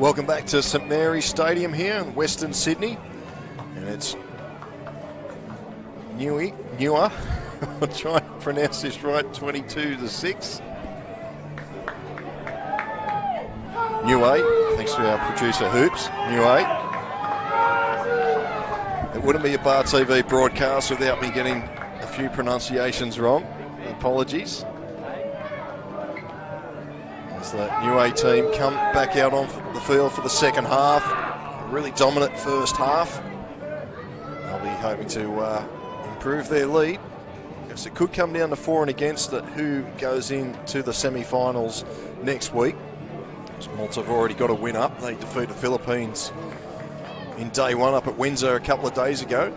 Welcome back to St Mary's Stadium here in Western Sydney, and it's Niue. I'll try and pronounce this right. 22-6. Niue, thanks to our producer Hoops. Niue. It wouldn't be a Bar TV broadcast without me getting a few pronunciations wrong. Apologies. As the Niue team come back out on the field for the second half. A really dominant first half. They'll be hoping to improve their lead. Yes, it could come down to for and against it who goes into the semi-finals next week. Malta have already got a win up. They defeated the Philippines in day one up at Windsor a couple of days ago.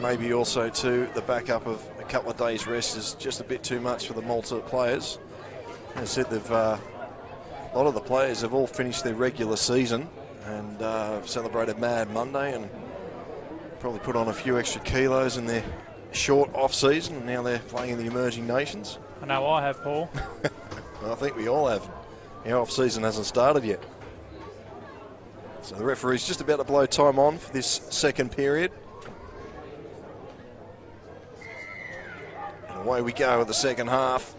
Maybe also too the backup of a couple of days rest is just a bit too much for the Malta players. As I said, they've a lot of the players have all finished their regular season and celebrated Mad Monday and probably put on a few extra kilos in their short off season, and now they're playing in the emerging nations. I know I have, Paul. I think we all have. Our off season hasn't started yet. So the referee's just about to blow time on for this second period. And away we go with the second half.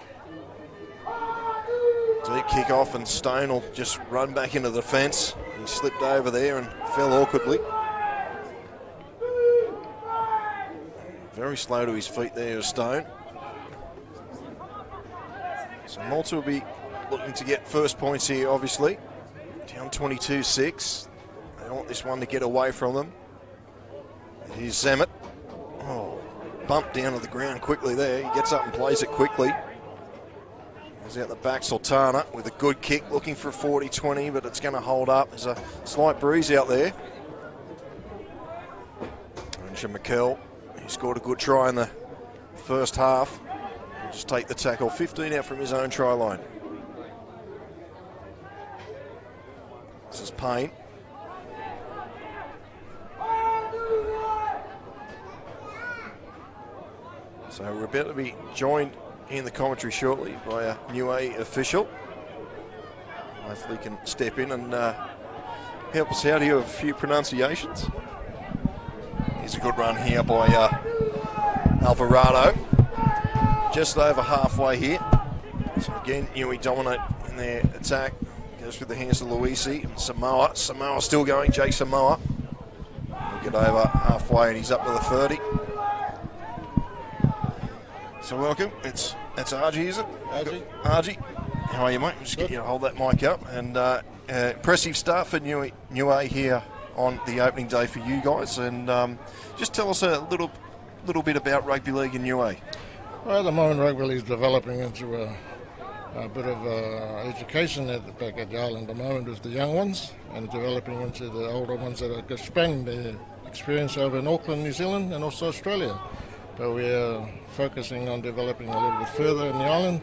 Deep kick off, and Stone will just run back into the defence. He slipped over there and fell awkwardly. Very slow to his feet there, Stone. So Malta will be looking to get first points here, obviously. Down 22-6. They want this one to get away from them. Here's Zamet. Oh, bumped down to the ground quickly there. He gets up and plays it quickly. Goes out the back, Sultana with a good kick, looking for a 40-20, but it's going to hold up. There's a slight breeze out there. And Mikel, he scored a good try in the first half. He'll just take the tackle, 15 out from his own try line. This is Payne. So we're about to be joined in the commentary shortly by a Niue official. Hopefully he can step in and help us out here with a few pronunciations. Here's a good run here by Alvarado. Just over halfway here. So again, Niue dominate in their attack. Goes through the hands of Luisi and Samoa. Samoa still going, Jake Samoa. He'll get over halfway and he's up to the 30. So welcome, it's Argy, is it? Argy. How are you, mate? Just get you to hold that mic up. And impressive start for Niue here on the opening day for you guys. And just tell us a little bit about rugby league in Niue. Well, at the moment, rugby league is developing into a bit of education back at the island at the moment with the young ones, and developing into the older ones that are spending their experience over in Auckland, New Zealand, and also Australia. So we are focusing on developing a little bit further in the island,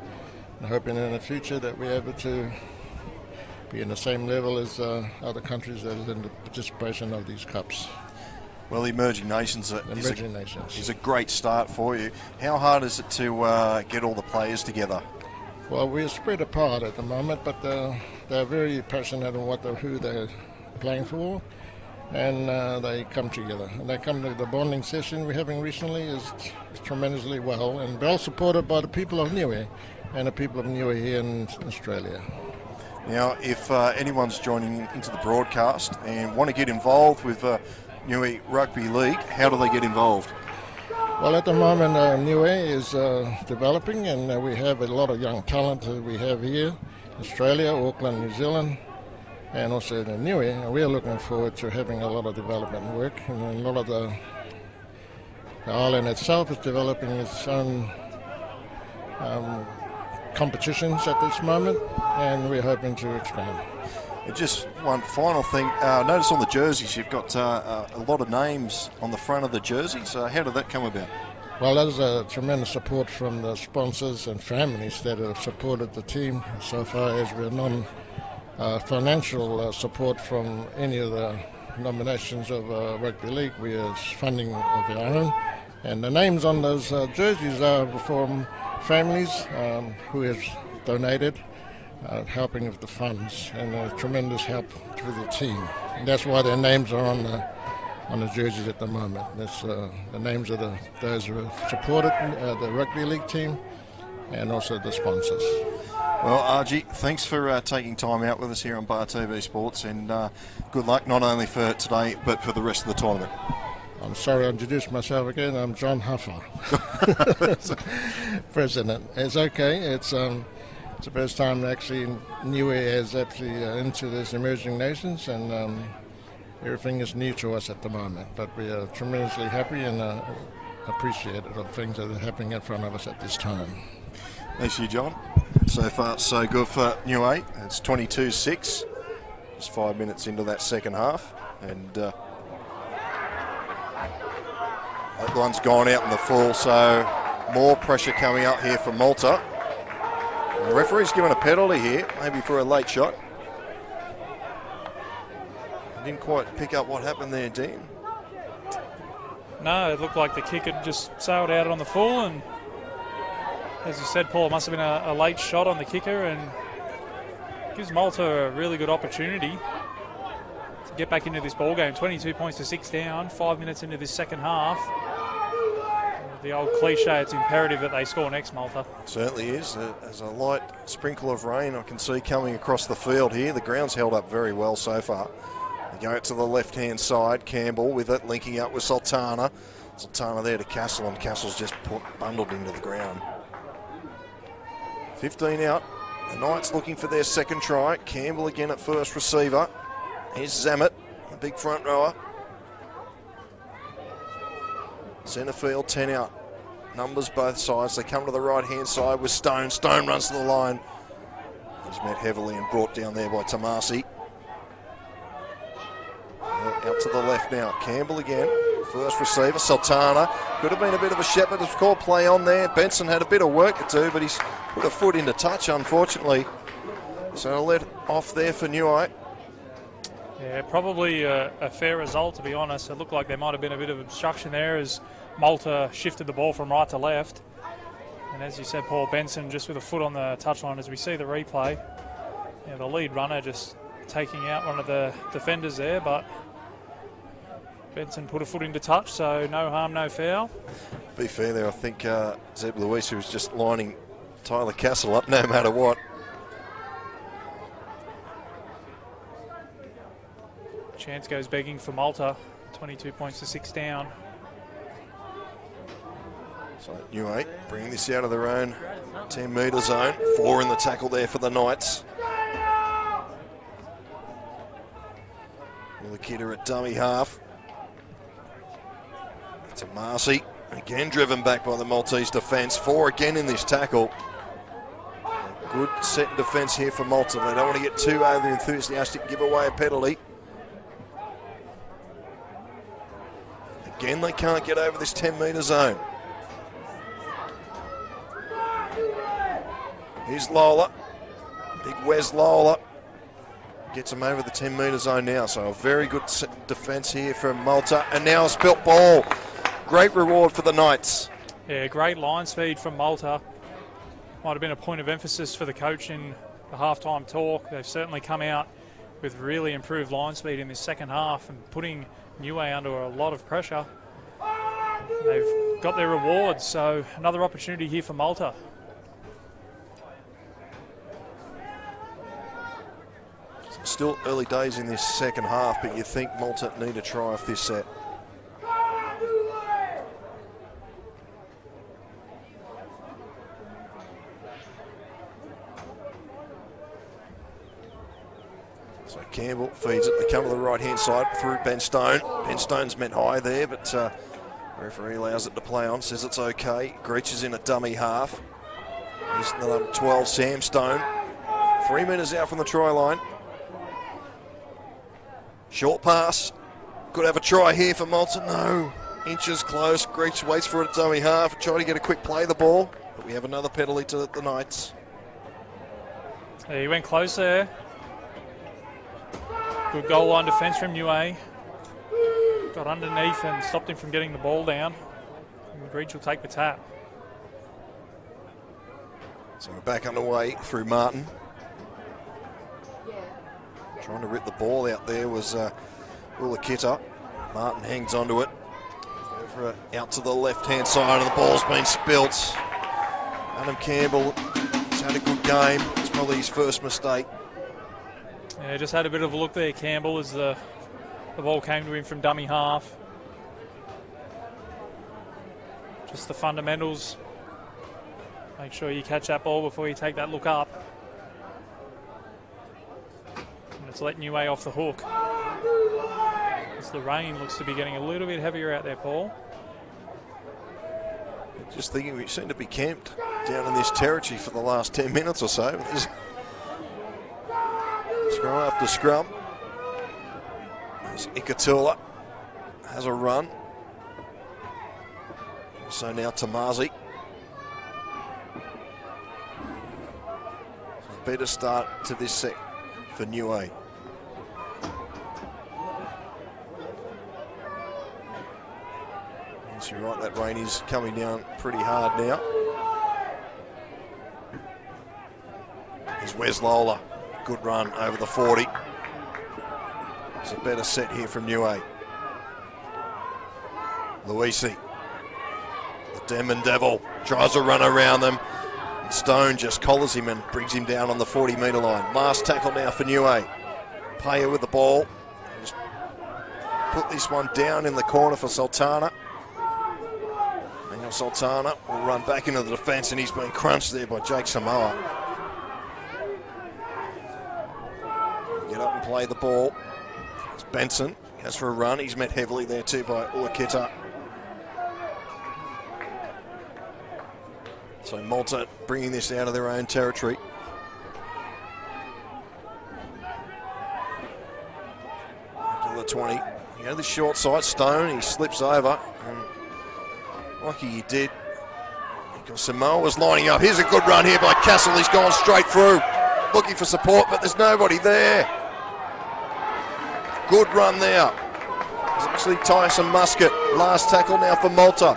and hoping in the future that we're able to be in the same level as other countries that are in the participation of these cups. Well, the Emerging Nations is a great start for you. How hard is it to get all the players together? Well, we're spread apart at the moment, but they're very passionate on who they're playing for, and they come together. And they come to the bonding session we're having recently is tremendously well, and well supported by the people of Niue and the people of Niue here in Australia. Now, if anyone's joining into the broadcast and want to get involved with Niue Rugby League, how do they get involved? Well, at the moment, Niue is developing, and we have a lot of young talent that we have here, Australia, Auckland, New Zealand, and also in Niue. And we are looking forward to having a lot of development work, and a lot of the island itself is developing its own competitions at this moment, and we're hoping to expand. And just one final thing, notice on the jerseys you've got a lot of names on the front of the jerseys. How did that come about? Well, there's a tremendous support from the sponsors and families that have supported the team so far, as we're non-financial support from any of the nominations of Rugby League. We are funding of our own. And the names on those jerseys are from families who have donated helping with the funds, and a tremendous help to the team. And that's why their names are on the jerseys at the moment. That's the names of those who have supported the rugby league team, and also the sponsors. Well, Archie, thanks for taking time out with us here on Bar TV Sports, and good luck not only for today but for the rest of the tournament. I'm sorry I introduced myself again. I'm John Huffer, president. It's okay. It's the first time actually Niue is actually into this emerging nations, and everything is new to us at the moment. But we are tremendously happy and appreciative of things that are happening in front of us at this time. Thanks you, John. So far, so good for Niue. It's 22-6. Just 5 minutes into that second half, and that one's gone out in the full, so more pressure coming up here from Malta. The referee's given a penalty here, maybe for a late shot. I didn't quite pick up what happened there, Dean. No, it looked like the kick had just sailed out on the full, and as you said, Paul, it must have been a late shot on the kicker, and gives Malta a really good opportunity to get back into this ball game. 22 points to 6 down, 5 minutes into this second half. The old cliche, it's imperative that they score next, Malta. Certainly is. There's a light sprinkle of rain I can see coming across the field here. The ground's held up very well so far. They go out to the left-hand side. Campbell with it, linking up with Sultana. Sultana there to Castle, and Castle's just bundled into the ground. 15 out. The Knights looking for their second try. Campbell again at first receiver. Here's Zammit, the big front rower. Centre field, 10 out. Numbers both sides. They come to the right-hand side with Stone. Stone runs to the line. He's met heavily and brought down there by Tomasi. Out to the left now. Campbell again. First receiver, Sultana. Could have been a bit of a shepherd's call play on there. Benson had a bit of work to do, but he's put a foot into touch, unfortunately. So a let off there for Niue. Yeah, probably a fair result, to be honest. It looked like there might have been a bit of obstruction there as Malta shifted the ball from right to left. And as you said, Paul, Benson just with a foot on the touchline as we see the replay. Yeah, the lead runner just taking out one of the defenders there, but Benson put a foot into touch, so no harm, no foul. Be fair there, I think Zeb Luisi was just lining Tyler Castle up no matter what. Chance goes begging for Malta. 22 points to 6 down. So Niue bringing this out of their own 10-metre zone. 4 in the tackle there for the Knights. Milakita at dummy half. To Marcy, again driven back by the Maltese defence. 4 again in this tackle. Good set defence here for Malta. They don't want to get too over enthusiastic, give away a penalty. Again, they can't get over this 10-metre zone. Here's Lola. Big Wes Lola. Gets him over the 10-metre zone now. So a very good defence here from Malta. And now a spilt ball. Great reward for the Knights. Yeah, great line speed from Malta. Might have been a point of emphasis for the coach in the halftime talk. They've certainly come out with really improved line speed in this second half and putting Niue under a lot of pressure. They've got their rewards, so another opportunity here for Malta. Still early days in this second half, but you think Malta need a try off this set. So Campbell feeds it. They come to the right-hand side through Ben Stone. Ben Stone's met high there, but the referee allows it to play on, says it's okay. Greach is in a dummy half. Here's the number 12, Sam Stone. 3 metres out from the try line. Short pass. Could have a try here for Malta. No. Inches close. Greach waits for it at dummy half. Try to get a quick play of the ball. But we have another penalty to the Knights. He went close there. Good goal line defence from Niue. Got underneath and stopped him from getting the ball down. And Greach will take the tap. So we're back underway through Martin. Trying to rip the ball out there was Ulakita. Martin hangs onto it. Over out to the left-hand side, and the ball's been spilt. Adam Campbell has had a good game. It's probably his first mistake. Yeah, just had a bit of a look there, Campbell, as the ball came to him from dummy half. Just the fundamentals. Make sure you catch that ball before you take that look up. And it's let Niue off the hook. As the rain looks to be getting a little bit heavier out there, Paul. Just thinking we seem to be camped down in this territory for the last 10 minutes or so. There's scrum after scrum. There's Ikatula has a run. So now Tomasi. So better start to this set for Niue. Yes, you're right, that rain is coming down pretty hard now. Here's Wes Lola. Good run over the 40. It's a better set here from Niue. Luisi. The Demon Devil tries to run around them. And Stone just collars him and brings him down on the 40-metre line. Last tackle now for Niue. Payer with the ball. Just put this one down in the corner for Sultana. Daniel Sultana will run back into the defence, and he's been crunched there by Jake Samoa. Get up and play the ball. It's Benson. He goes for a run. He's met heavily there too by Ulakita. So Malta bringing this out of their own territory. To the 20. You know, the short side, Stone, he slips over. And lucky he did. Because Samoa was lining up. Here's a good run here by Castle. He's gone straight through. Looking for support, but there's nobody there. Good run there. It's actually Tyson Muscat. Last tackle now for Malta.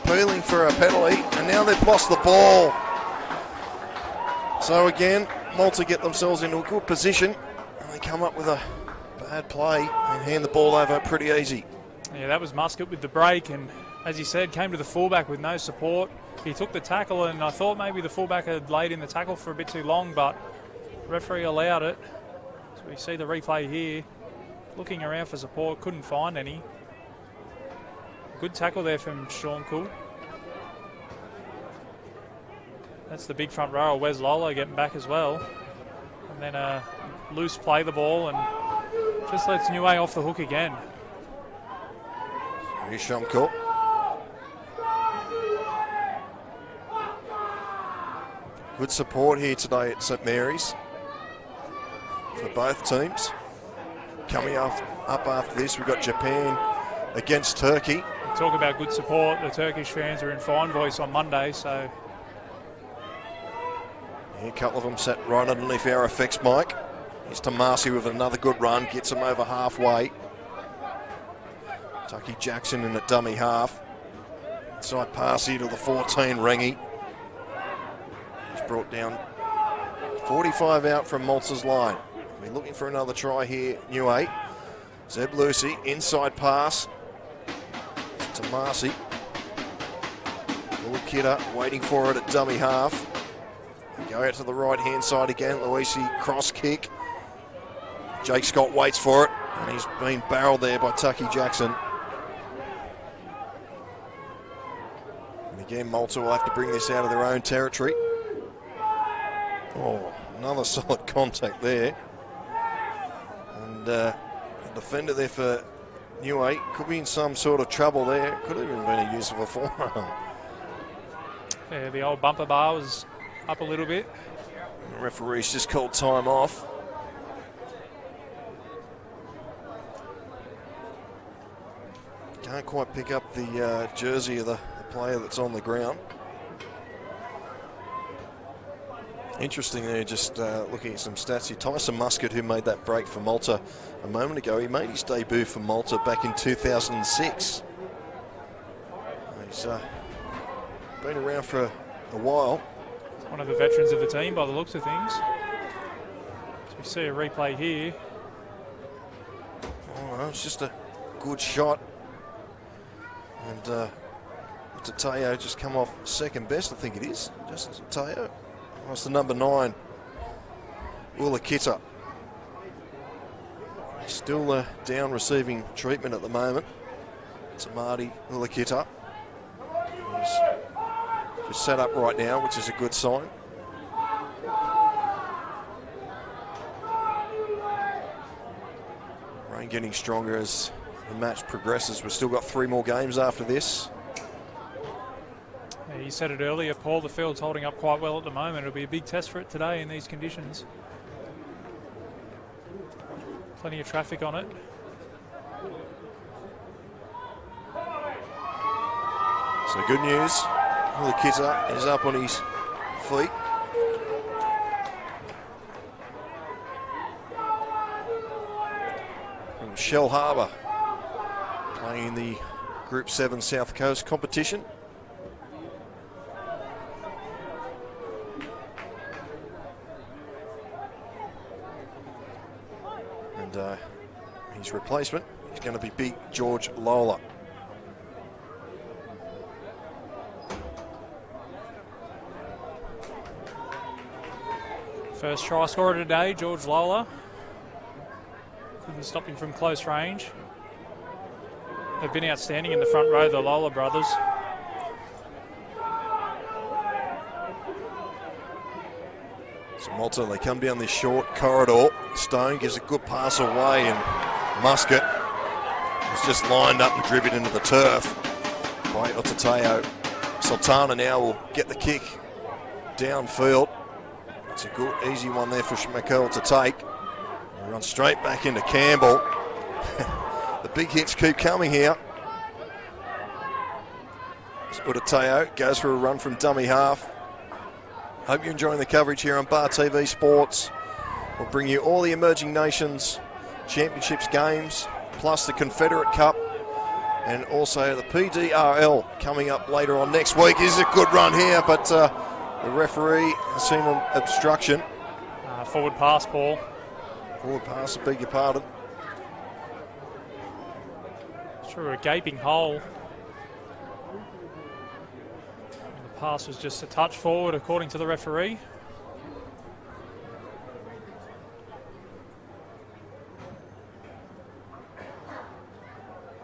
Appealing for a penalty, and now they've lost the ball. So again, Malta get themselves into a good position, and they come up with a bad play and hand the ball over pretty easy. Yeah, that was Muscat with the break, and as he said, came to the fullback with no support. He took the tackle, and I thought maybe the fullback had laid in the tackle for a bit too long, but the referee allowed it. So we see the replay here. Looking around for support, couldn't find any. Good tackle there from Sean Cool. That's the big front rower, Wes Lola, getting back as well. And then a loose play the ball and just lets Niue off the hook again. Here's Sean Cool. Good support here today at St Mary's for both teams. Coming up after this, we've got Japan against Turkey. Talk about good support. The Turkish fans are in fine voice on Monday, so... Yeah, a couple of them sat right underneath our effects mic. Here's Tomasi with another good run, gets him over halfway. Tucky Jackson in a dummy half. Inside pass here to the 14, Rengi. He's brought down 45 out from Malta's line. We're looking for another try here, Niue. Zeb Lucy, inside pass. Tomasi. Ulakita waiting for it at dummy half. Go out to the right-hand side again. Luisi, cross kick. Jake Scott waits for it, and he's been barreled there by Tucky Jackson. And again, Malta will have to bring this out of their own territory. Oh, another solid contact there. And the defender there for Niue could be in some sort of trouble there. Could have even been a use of a forearm. Yeah, the old bumper bar was up a little bit. The referee's just called time off. Can't quite pick up the jersey of the player that's on the ground. Interesting there, just looking at some stats here. Tyson Muscat, who made that break for Malta a moment ago, he made his debut for Malta back in 2006. He's been around for a while. One of the veterans of the team by the looks of things. So we see a replay here. Oh no, it's just a good shot. And Tateo just come off second best, I think it is. Just Tateo. That's the number 9, Ulakita. Still down receiving treatment at the moment. It's Marty Ulakita. He's just set up right now, which is a good sign. Rain getting stronger as the match progresses. We've still got 3 more games after this. You said it earlier, Paul, the field's holding up quite well at the moment. It'll be a big test for it today in these conditions. Plenty of traffic on it. So good news, Ulakita is up on his feet. From Shell Harbour, playing in the Group 7 South Coast competition. And his replacement is going to be big George Lola. First try scorer today, George Lola. Couldn't stop him from close range. They've been outstanding in the front row, the Lola brothers. So Malta, they come down this short corridor. Stone gives a good pass away, and Muscat is just lined up and driven into the turf by Otateo. Sultana now will get the kick downfield. It's a good, easy one there for Schmeichel to take. He runs straight back into Campbell. The big hits keep coming here. Otateo goes for a run from dummy half. Hope you're enjoying the coverage here on Bar TV Sports. We'll bring you all the Emerging Nations Championships games, plus the Confederate Cup, and also the PDRL coming up later on next week. This is a good run here, but the referee has seen an obstruction. Forward pass, Paul. Forward pass, I beg your pardon. Through a gaping hole. The pass was just a touch forward, according to the referee.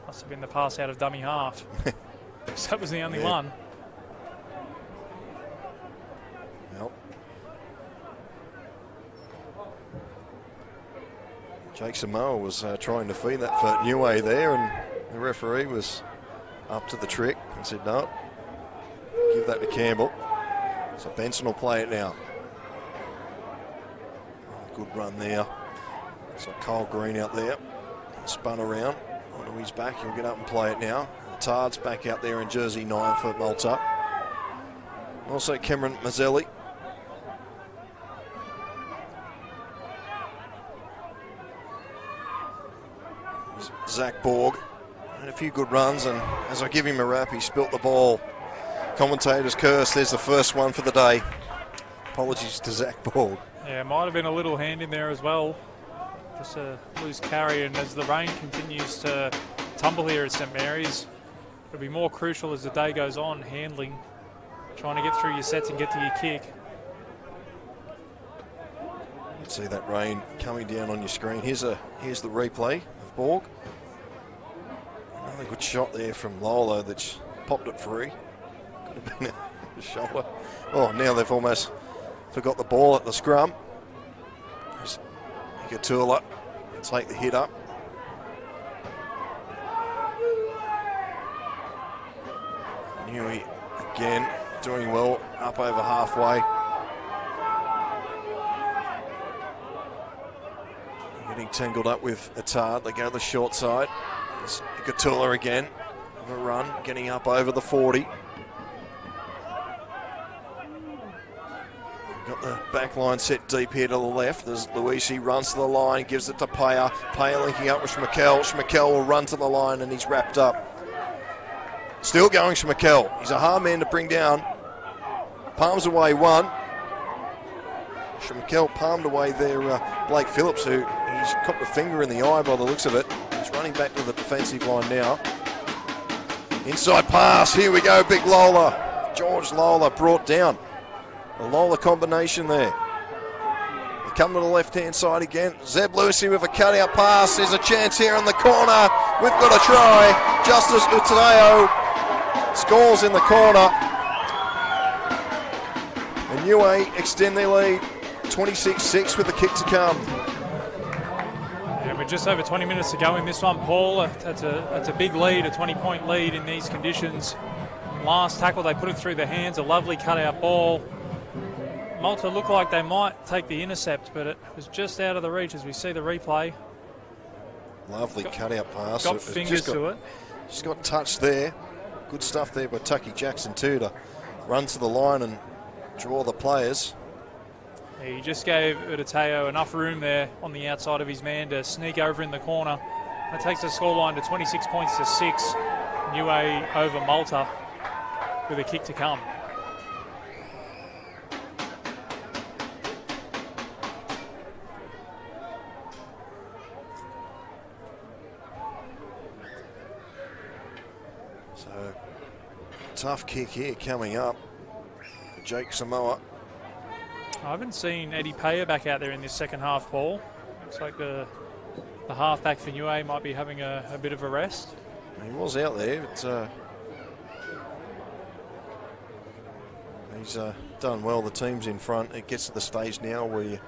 Must have been the pass out of dummy half. So that was the only one. Well, Jake Samoa was trying to feed that for Niue there, and the referee was up to the trick and said no, give that to Campbell. So Benson will play it now. Oh, good run there. So Kyle Green out there, spun around onto his back. He'll get up and play it now. Tard's back out there in jersey 9 for Malta. Also Cameron Mazzelli. Zach Borg had a few good runs, and as I give him a rap, he spilt the ball. Commentator's curse, there's the first one for the day. Apologies to Zach Borg. Yeah, might have been a little hand in there as well. Just a loose carry, and as the rain continues to tumble here at St Mary's, it'll be more crucial as the day goes on, handling, trying to get through your sets and get to your kick. You can see that rain coming down on your screen. Here's the replay of Borg. Another good shot there from Lola that's popped it free. Could have been a shoulder. Oh, now they've almost forgot the ball at the scrum. Ikatula take the hit up. Niue again doing well, up over halfway. Getting tangled up with Atard. They go to the short side. There's Ikatula again on a run, getting up over the 40. Got the back line set deep here to the left. There's Luisi, runs to the line, gives it to Paya. Paya linking up with Schmeichel. Schmeichel will run to the line and he's wrapped up. Still going Schmeichel. He's a hard man to bring down. Palms away one. Schmeichel palmed away there Blake Phillips, who he's got the finger in the eye by the looks of it. He's running back to the defensive line now. Inside pass, here we go, big Lola. George Lola brought down. The Lola combination there. They come to the left-hand side again. Zeb Lucy with a cutout pass. There's a chance here in the corner. We've got a try. Justice Uteo scores in the corner. And Niue extend their lead 26-6 with the kick to come. And we're just over 20 minutes to go in this one, Paul. That's a big lead, a 20-point lead in these conditions. Last tackle, they put it through the hands, a lovely cutout ball. Malta looked like they might take the intercept, but it was just out of the reach as we see the replay. Lovely cutout pass. Got fingers to it. Just got touched there. Good stuff there by Tucky Jackson too to run to the line and draw the players. He just gave Uteo enough room there on the outside of his man to sneak over in the corner. That takes the scoreline to 26 points to 6. Niue over Malta with a kick to come. So, tough kick here coming up for Jake Samoa. I haven't seen Eddie Payer back out there in this second half, Paul. Looks like the halfback for Niue might be having a bit of a rest. He was out there, but he's done well. The team's in front. It gets to the stage now where you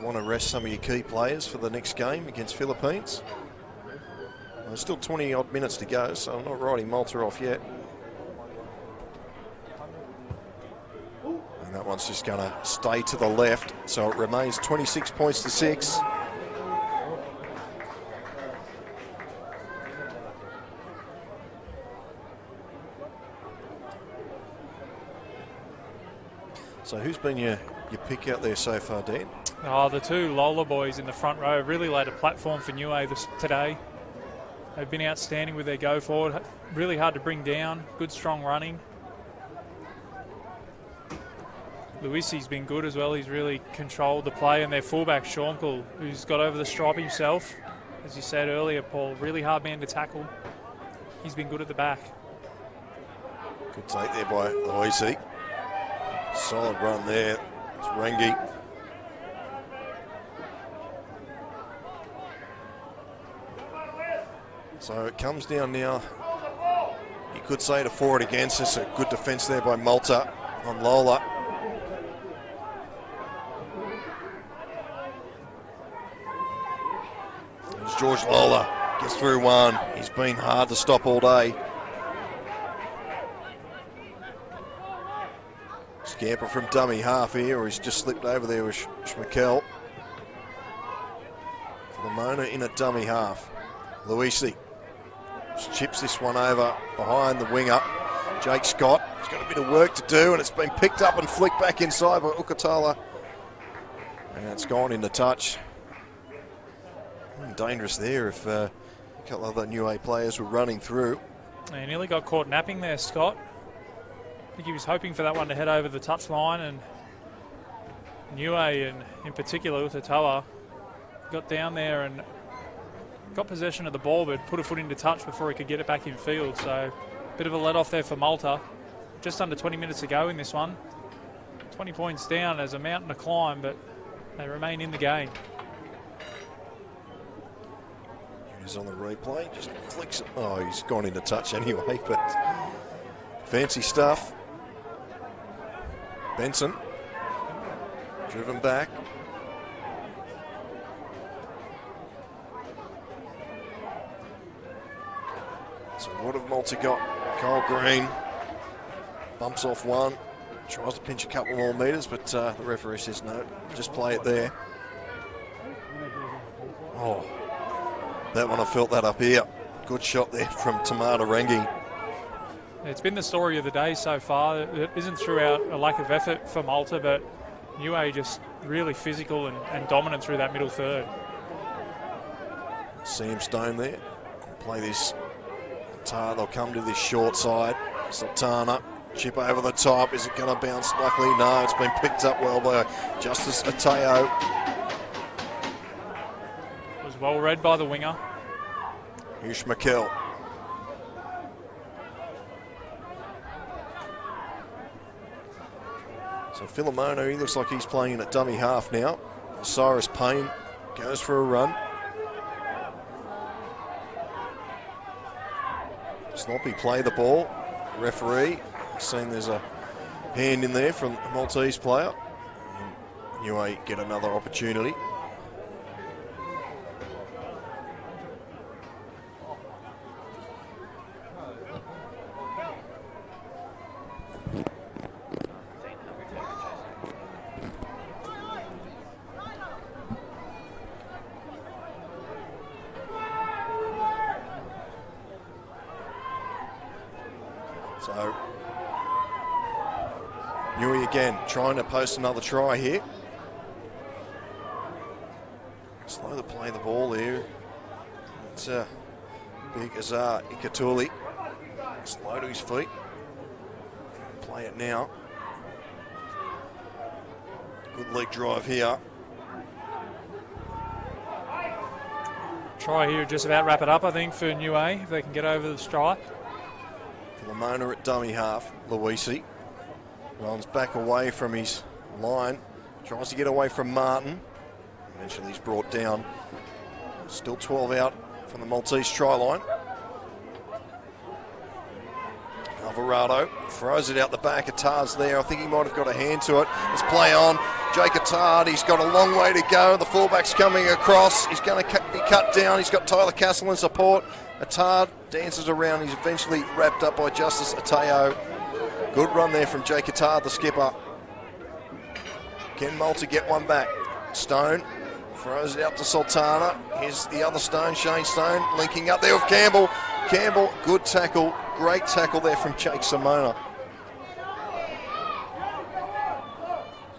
want to rest some of your key players for the next game against Philippines. There's still 20-odd minutes to go, so I'm not writing Malta off yet. And that one's just going to stay to the left, so it remains 26 points to 6. So who's been your pick out there so far, Dan? Oh, the two Lola boys in the front row really laid a platform for Niue today. They've been outstanding with their go forward. Really hard to bring down. Good, strong running. Luisi's been good as well. He's really controlled the play. And their fullback, Shonkel, who's got over the stripe himself. As you said earlier, Paul, really hard man to tackle. He's been good at the back. Good take there by Luisi. Solid run there. It's Rengi. So it comes down now. You could say to forward against us. A good defence there by Malta on Lola. There's George Lola. Gets through one. He's been hard to stop all day. Scamper from dummy half here, or he's just slipped over there with Schmeichel. For the Mona in a dummy half. Luisi chips this one over behind the winger. Jake Scott. He's got a bit of work to do, and it's been picked up and flicked back inside by Ukatala. And it's gone into touch. Dangerous there if a couple of other Niue players were running through. He nearly got caught napping there, Scott. I think he was hoping for that one to head over the touchline, and Niue, and in particular Utatoa, got down there and got possession of the ball, but put a foot into touch before he could get it back in field. So a bit of a let-off there for Malta. Just under 20 minutes to go in this one. 20 points down. There's a mountain to climb, but they remain in the game. He's on the replay, just flicks it. Oh, he's gone into touch anyway, but fancy stuff. Benson, driven back. So what have Malta got? Kyle Green bumps off one, tries to pinch a couple more metres, but the referee says no, just play it there. Oh, that one, I felt that up here. Good shot there from Tamata Rengi. It's been the story of the day so far. It isn't throughout a lack of effort for Malta, but Niue just really physical and dominant through that middle third. Sam Stone there. Play this. They'll come to this short side. Sultana, chip over the top. Is it going to bounce? Luckily, no. It's been picked up well by Justice Ateo. Was well read by the winger. Here's McKell. So Philomono, he looks like he's playing in at dummy half now. Cyrus Payne goes for a run. Sloppy play the ball. Referee seen there's a hand in there from a Maltese player. And Niue get another opportunity. So, Niue again trying to post another try here. Slow to play the ball here. It's big Azar Ikatuli. Slow to his feet. Play it now. Good leg drive here. Try here, just about wrap it up, I think, for Niue, if they can get over the strike. Lamona at dummy half. Luisi runs back away from his line. Tries to get away from Martin. Eventually he's brought down. Still 12 out from the Maltese try line. Alvarado throws it out the back. Attard's there. I think he might have got a hand to it. Let's play on. Jake Attard, he's got a long way to go. The fullback's coming across. He's going to be cut down. He's got Tyler Castle in support. Attard dances around. He's eventually wrapped up by Justice Ateo. Good run there from Jake Attard, the skipper. Can Malta get one back? Stone throws it out to Sultana. Here's the other Stone, Shane Stone, linking up there with Campbell. Campbell, good tackle. Great tackle there from Jake Simona.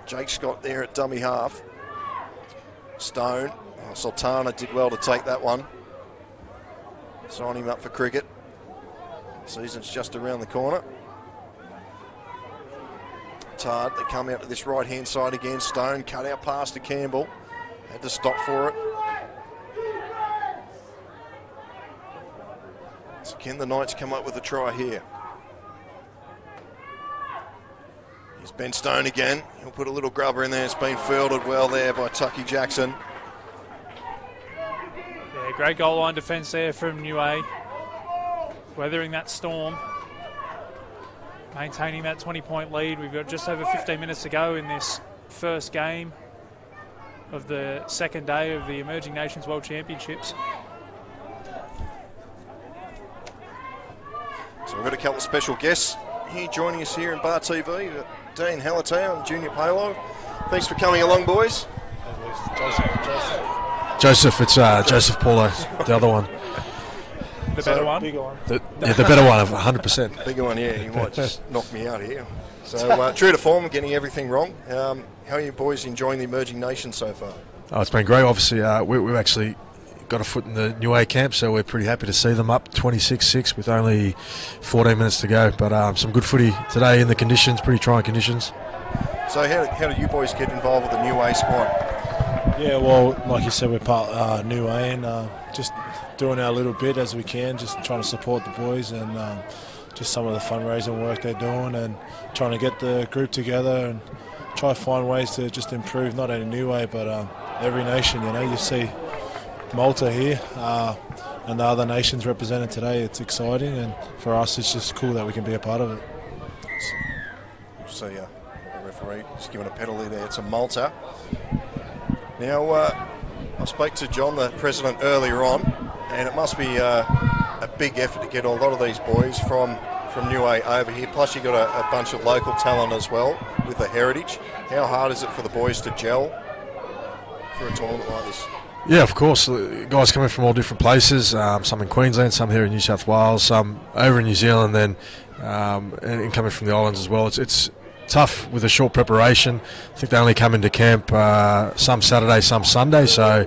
Jake Scott there at dummy half. Stone. Oh, Sultana did well to take that one. Sign him up for cricket. Season's just around the corner. Tard, they come out to this right-hand side again. Stone cut out pass to Campbell. Had to stop for it. So can the Knights come up with a try here? Here's Ben Stone again. He'll put a little grubber in there. It's been fielded well there by Tucky Jackson. Yeah, great goal line defence there from Niue. Weathering that storm. Maintaining that 20-point lead. We've got just over 15 minutes to go in this first game of the second day of the Emerging Nations World Championships. So we've got a couple of special guests here joining us here in Bar TV. Dean Halliday and Junior Palo. Thanks for coming along, boys. Joseph, it's Joseph Paulo, the other one. The better one? Bigger one. The better one, 100%. Bigger one, yeah. You might just knock me out here. So true to form, getting everything wrong. How are you boys enjoying the Emerging Nations so far? Oh, it's been great. Obviously, we've actually got a foot in the Niue camp, so we're pretty happy to see them up 26-6 with only 14 minutes to go. But some good footy today in the conditions, pretty trying conditions. So how did you boys get involved with the Niue squad? Yeah, well, like you said, we're part Niue and just doing our little bit as we can, just trying to support the boys and just some of the fundraising work they're doing and trying to get the group together and try to find ways to just improve not only Niue but every nation. You know, you see Malta here and the other nations represented today. It's exciting, and for us it's just cool that we can be a part of it. So the referee is giving a penalty there to Malta. Now I spoke to John, the president, earlier on, and it must be a big effort to get a lot of these boys from Niue over here. Plus you've got a bunch of local talent as well with the heritage. How hard is it for the boys to gel for a tournament like this? Yeah, of course. Guys coming from all different places, some in Queensland, some here in New South Wales, some over in New Zealand, then and coming from the islands as well. It's tough with a short preparation. I think they only come into camp some Saturday, some Sunday, so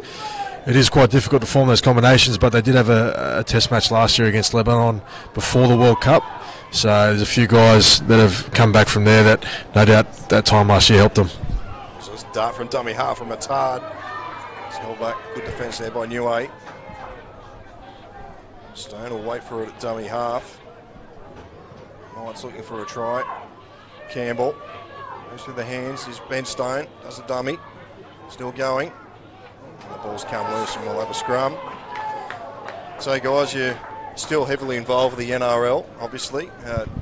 it is quite difficult to form those combinations, but they did have a test match last year against Lebanon before the World Cup, so there's a few guys that have come back from there that no doubt that time last year helped them. So it's dart from dummy half from Attard. Held back, good defence there by Niue. Stone will wait for it at dummy half. Knight's looking for a try. Campbell goes through the hands. Here's Ben Stone, does a dummy. Still going. And the ball's come loose and we'll have a scrum. So guys, you're still heavily involved with the NRL, obviously.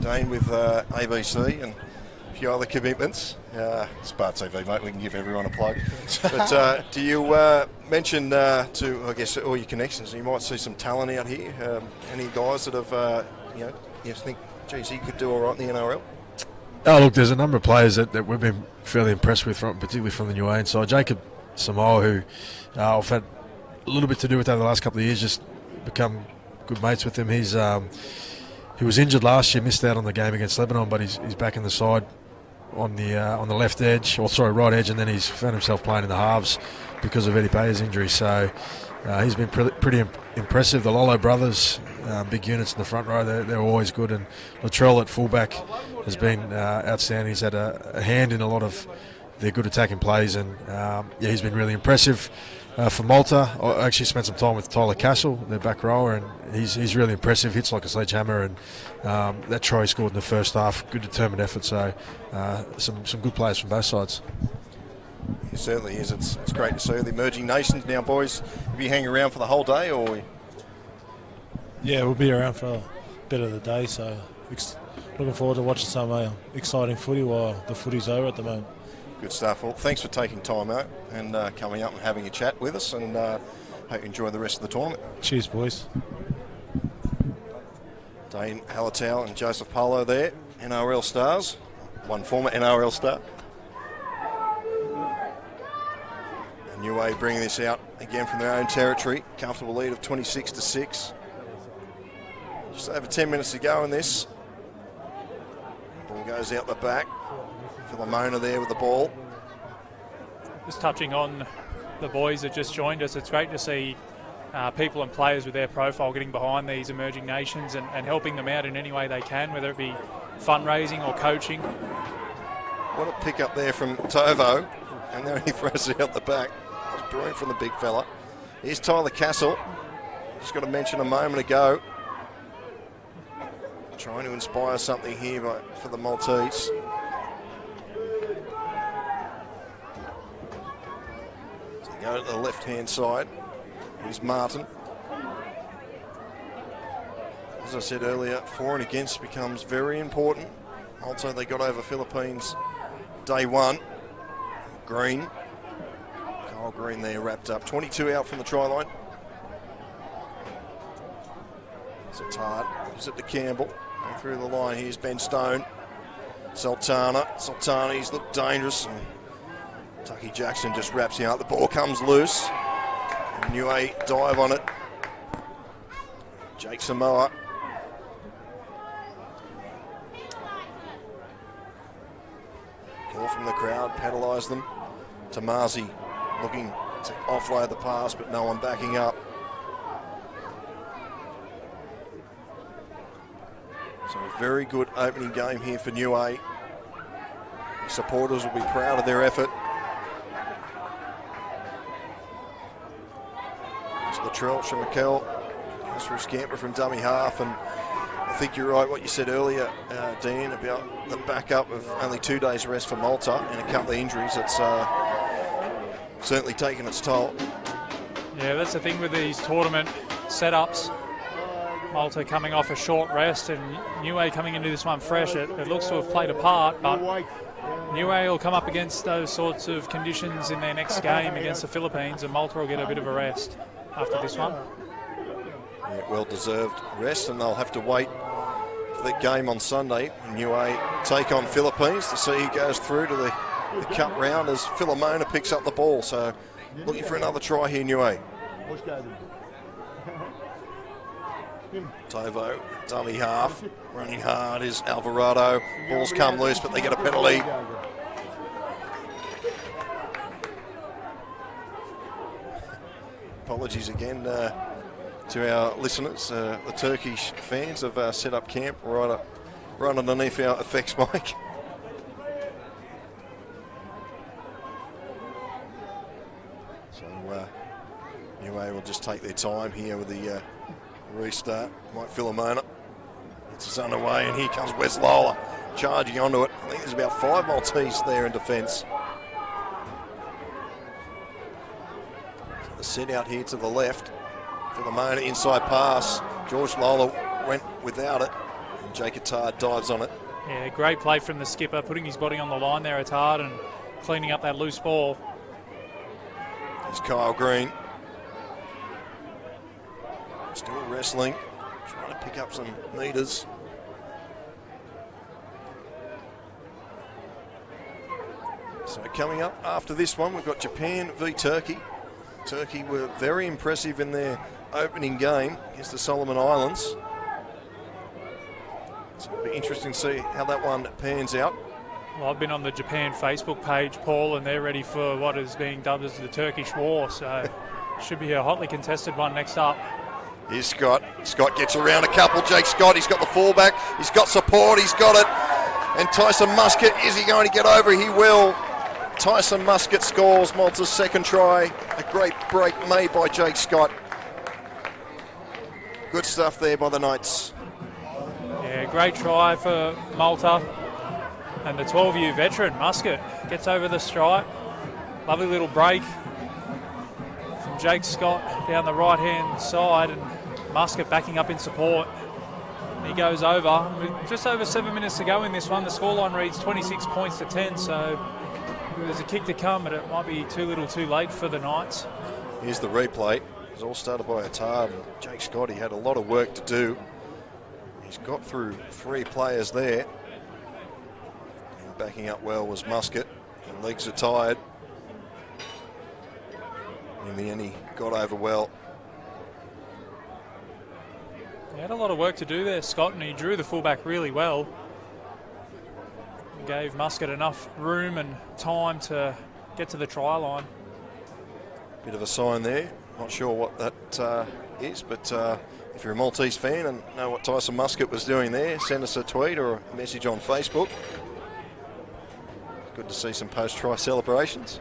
Dane with ABC and a few other commitments. It's Bar TV, mate. We can give everyone a plug. But do you mention to, I guess, all your connections, you might see some talent out here? Any guys that have, you think, geez, he could do all right in the NRL? Oh, look, there's a number of players that we've been fairly impressed with, particularly from the Niue side. Jacob Samoa, who I've had a little bit to do with over the last couple of years, just become good mates with him. He was injured last year, missed out on the game against Lebanon, but he's back in the side on the left edge, right edge, and then he's found himself playing in the halves because of Eddie Payer's injury. So he's been pretty impressive. The Lolo brothers, big units in the front row, they're always good, and Latrell at fullback has been outstanding. He's had a hand in a lot of their good attacking plays, and he's been really impressive. For Malta, I actually spent some time with Tyler Castle, their back rower, and he's really impressive, hits like a sledgehammer, and that try he scored in the first half, good determined effort, so some good players from both sides. It certainly is. It's great to see the emerging nations now, boys. Will you hang around for the whole day, or? Yeah, we'll be around for a bit of the day, so looking forward to watching some exciting footy while the footy's over at the moment. Good stuff. Well, thanks for taking time out and coming up and having a chat with us, and hope you enjoy the rest of the tournament. Cheers, boys. Dane Hallertau and Joseph Polo there, NRL stars, one former NRL star. And Niue bringing this out again from their own territory, comfortable lead of 26-6. Just over 10 minutes to go in this. Ball goes out the back. Lamona there with the ball. Just touching on the boys that just joined us, it's great to see people and players with their profile getting behind these emerging nations and helping them out in any way they can, whether it be fundraising or coaching. What a pick up there from Tovo, and then he throws it out the back. It's brilliant from the big fella. Here's Tyler Castle. Just got to mention a moment ago, trying to inspire something here for the Maltese. Go to the left-hand side. Here's Martin. As I said earlier, for and against becomes very important. Also, they got over Philippines day one. Green. Kyle Green there wrapped up. 22 out from the try line. Zatard gives it to Campbell. Going through the line. Here's Ben Stone. Sultana, he's looked dangerous. Tucky Jackson just wraps him out. The ball comes loose. Niue dive on it. Jake Samoa. Call from the crowd, penalise them. Tamazi looking to offload the pass, but no one backing up. So a very good opening game here for Niue. Supporters will be proud of their effort. Latrell, Shamikel goes for a scamper from dummy half, and I think you're right what you said earlier, Dean, about the backup of only 2 days rest for Malta and a couple of injuries. It's certainly taken its toll. Yeah, that's the thing with these tournament setups. Malta coming off a short rest and Niue coming into this one fresh. It looks to have played a part, but Niue will come up against those sorts of conditions in their next game against the Philippines, and Malta will get a bit of a rest after this one. Yeah, well-deserved rest, and they'll have to wait for the game on Sunday. Niue take on Philippines to see who goes through to the cup round as Philomona picks up the ball. So looking for another try here, Niue. Tovo, dummy half, running hard is Alvarado. Ball's come loose, but they get a penalty. Apologies again to our listeners. The Turkish fans have set up camp right underneath our effects mic. So Niue will just take their time here with the Restart. Mike Philomona gets us underway, and here comes Wes Lola charging onto it. I think there's about 5 Maltese there in defence. So the set out here to the left. Philomona inside pass. George Lola went without it, and Jake Attard dives on it. Yeah, great play from the skipper, putting his body on the line there, Attard, and cleaning up that loose ball. Here's Kyle Green. Still wrestling, trying to pick up some metres. So coming up after this one, we've got Japan v Turkey. Turkey were very impressive in their opening game against the Solomon Islands. So it'll be interesting to see how that one pans out. Well, I've been on the Japan Facebook page, Paul, and they're ready for what is being dubbed as the Turkish War. So should be a hotly contested one next up. Here's Scott. Scott gets around a couple. Jake Scott, he's got the fullback. He's got support. He's got it. And Tyson Muscat, is he going to get over? He will. Tyson Muscat scores Malta's second try. A great break made by Jake Scott. Good stuff there by the Knights. Yeah, great try for Malta. And the 12-year veteran, Muscat, gets over the stripe. Lovely little break from Jake Scott down the right-hand side, and Muscat backing up in support. And he goes over. With just over 7 minutes to go in this one. The scoreline reads 26 points to 10, so there's a kick to come, but it might be too little too late for the Knights. Here's the replay. It was all started by Attard, and Jake Scott, he had a lot of work to do. He's got through 3 players there. And backing up well was Muscat. And legs are tired. In the end, he got over well. He had a lot of work to do there, Scott, and he drew the fullback really well. Gave Muscat enough room and time to get to the try line. Bit of a sign there. Not sure what that is, but if you're a Maltese fan and know what Tyson Muscat was doing there, send us a tweet or a message on Facebook. Good to see some post-try celebrations.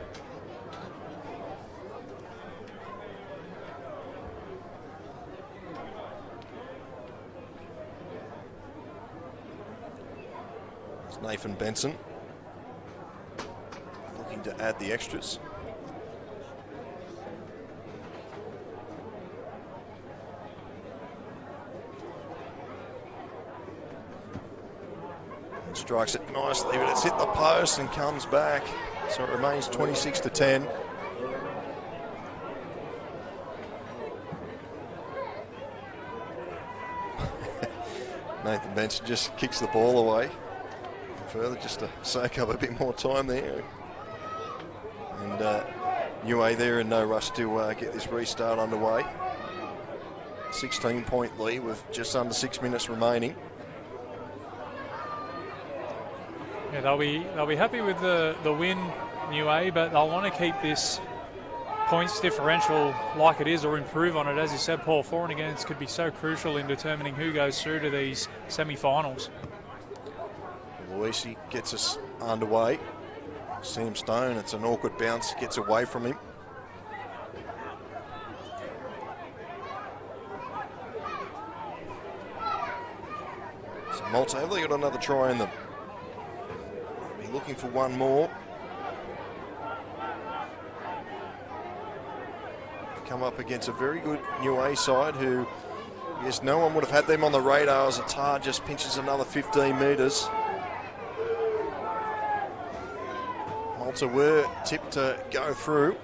Nathan Benson looking to add the extras. And strikes it nicely, but it's hit the post and comes back. So it remains 26 to 10. Nathan Benson just kicks the ball away further just to soak up a bit more time there. And Niue there in no rush to get this restart underway. 16-point lead with just under 6 minutes remaining. Yeah, they'll be happy with the win, Niue, but they'll want to keep this points differential like it is or improve on it. As you said, Paul, for and against could be so crucial in determining who goes through to these semi-finals. Luisi gets us underway. Sam Stone, it's an awkward bounce, gets away from him. So Malta, have they got another try in them? They'll be looking for one more. Come up against a very good Niue side who, yes, no one would have had them on the radar as Attard just pinches another 15 metres. Malta were tipped to go through.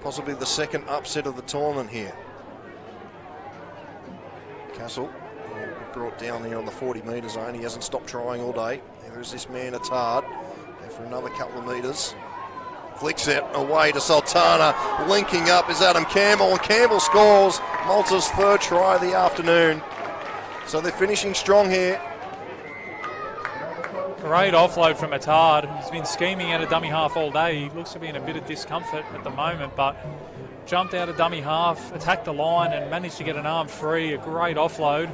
Possibly the second upset of the tournament here. Castle brought down there on the 40 metre zone. He hasn't stopped trying all day. There's this man Attard for another couple of metres. Flicks it away to Sultana. Linking up is Adam Campbell, and Campbell scores Malta's third try of the afternoon. So they're finishing strong here. Great offload from Attard. He's been scheming out of dummy half all day. He looks to be in a bit of discomfort at the moment, but jumped out of dummy half, attacked the line and managed to get an arm free. A great offload.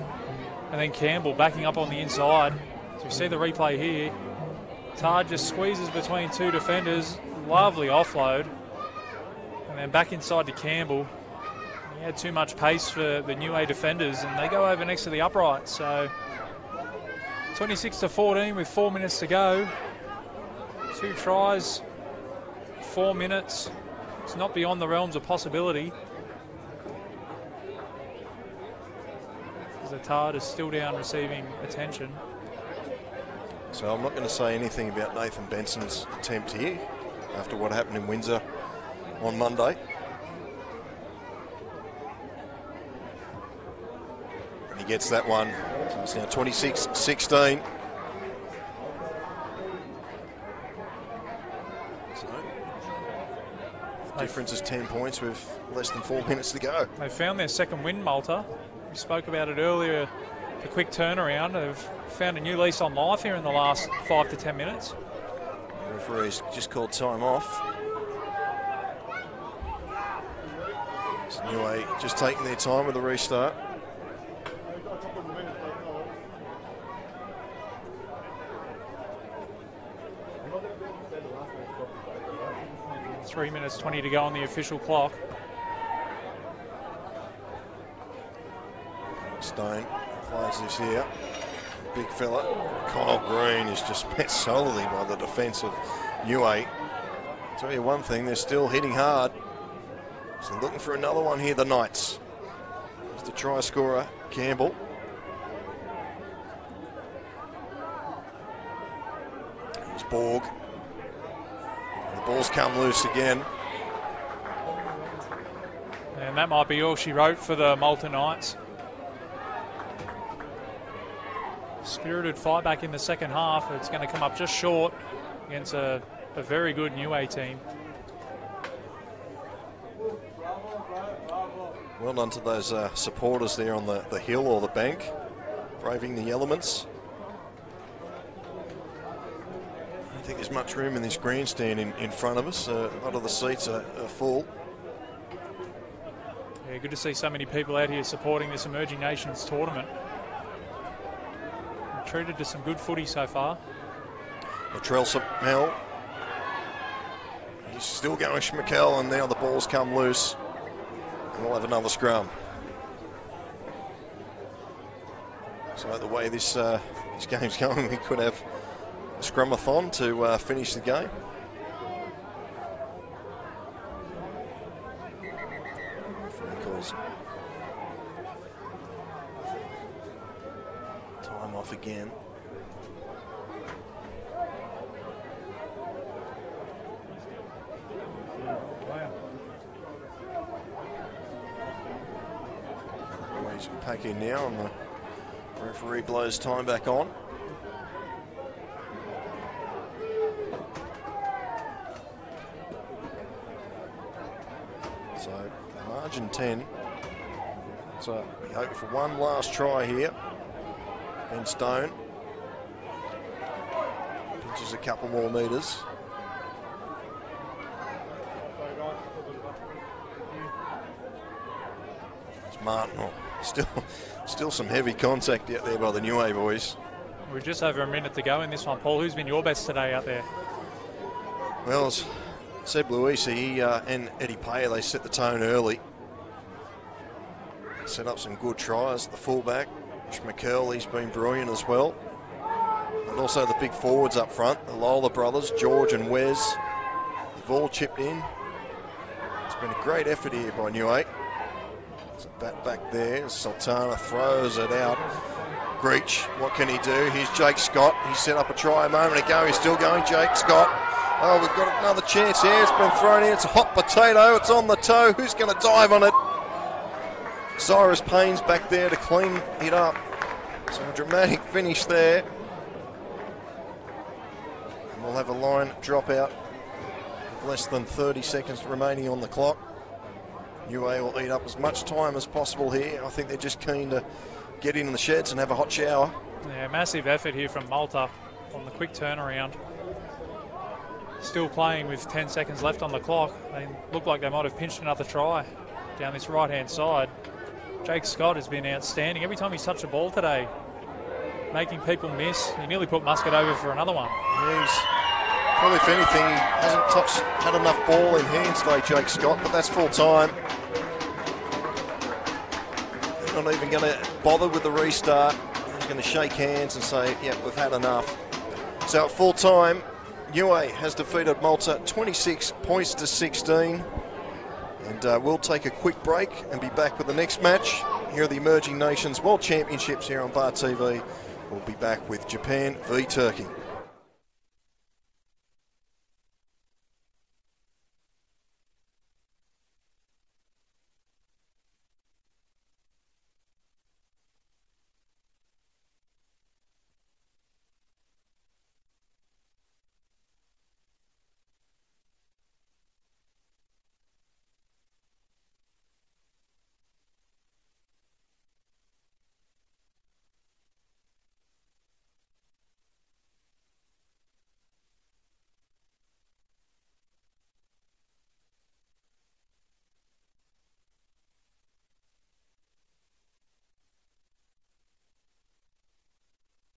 And then Campbell backing up on the inside. So you see the replay here. Attard just squeezes between 2 defenders. Lovely offload. And then back inside to Campbell. He had too much pace for the Niue defenders, and they go over next to the upright. So 26-14 with 4 minutes to go. 2 tries, 4 minutes. It's not beyond the realms of possibility. Zatard is still down receiving attention. So I'm not going to say anything about Nathan Benson's attempt here after what happened in Windsor on Monday. And he gets that one. So it's now 26-16. So the difference is 10 points with less than 4 minutes to go. They found their second win, Malta. We spoke about it earlier, the quick turnaround. They've found a new lease on life here in the last 5 to 10 minutes. The referee's just called time off. So Niue just taking their time with the restart. Three minutes 20 to go on the official clock. Stone plays this here. Big fella. Kyle Green is just met solely by the defence of Niue. Tell you one thing, they're still hitting hard. So looking for another one here, the Knights. There's the try scorer, Campbell. Here's Borg. And the ball's come loose again. And that might be all she wrote for the Malta Knights. Spirited fight back in the second half. It's going to come up just short against a very good Niue team. Well done to those supporters there on the hill or the bank, braving the elements. I don't think there's much room in this grandstand in front of us. A lot of the seats are full. Yeah, good to see so many people out here supporting this Emerging Nations tournament. Treated to some good footy so far. Latrell Mel. He's still going Schmeichel, and now the ball's come loose. And we'll have another scrum. So the way this game's going, we could have a scrumathon to finish the game. Calls. Time off again. Always pack in now, and the referee blows time back on. So margin 10. So we hope for one last try here. Ben Stone pinches a couple more metres. It's Martin. Oh, still some heavy contact out there by the Niue boys. We're just over a minute to go in this one, Paul. Who's been your best today out there? Well, as Seb Luisi and Eddie Payer, they set the tone early. Set up some good tries. The fullback, Schmeichel, he's been brilliant as well. And also the big forwards up front, the Lola brothers, George and Wes. They've all chipped in. It's been a great effort here by Niue. So back there, Sultana throws it out. Greach, what can he do? Here's Jake Scott. He set up a try a moment ago. He's still going, Jake Scott. Oh, we've got another chance here. It's been thrown in. It's a hot potato. It's on the toe. Who's going to dive on it? Cyrus Payne's back there to clean it up. So a dramatic finish there. And we'll have a line drop out with less than 30 seconds remaining on the clock. Niue will eat up as much time as possible here. I think they're just keen to get in the sheds and have a hot shower. Yeah, massive effort here from Malta on the quick turnaround. Still playing with 10 seconds left on the clock. They look like they might have pinched another try down this right-hand side. Jake Scott has been outstanding. Every time he's touched the ball today, making people miss. He nearly put Muscat over for another one. He's probably, if anything, he hasn't had enough ball in hand today, Jake Scott, but that's full time. not even going to bother with the restart. He's going to shake hands and say, yeah, we've had enough. So at full time, Niue has defeated Malta 26 points to 16. And we'll take a quick break and be back with the next match. Here are the Emerging Nations World Championships here on Bar TV. We'll be back with Japan v Turkey.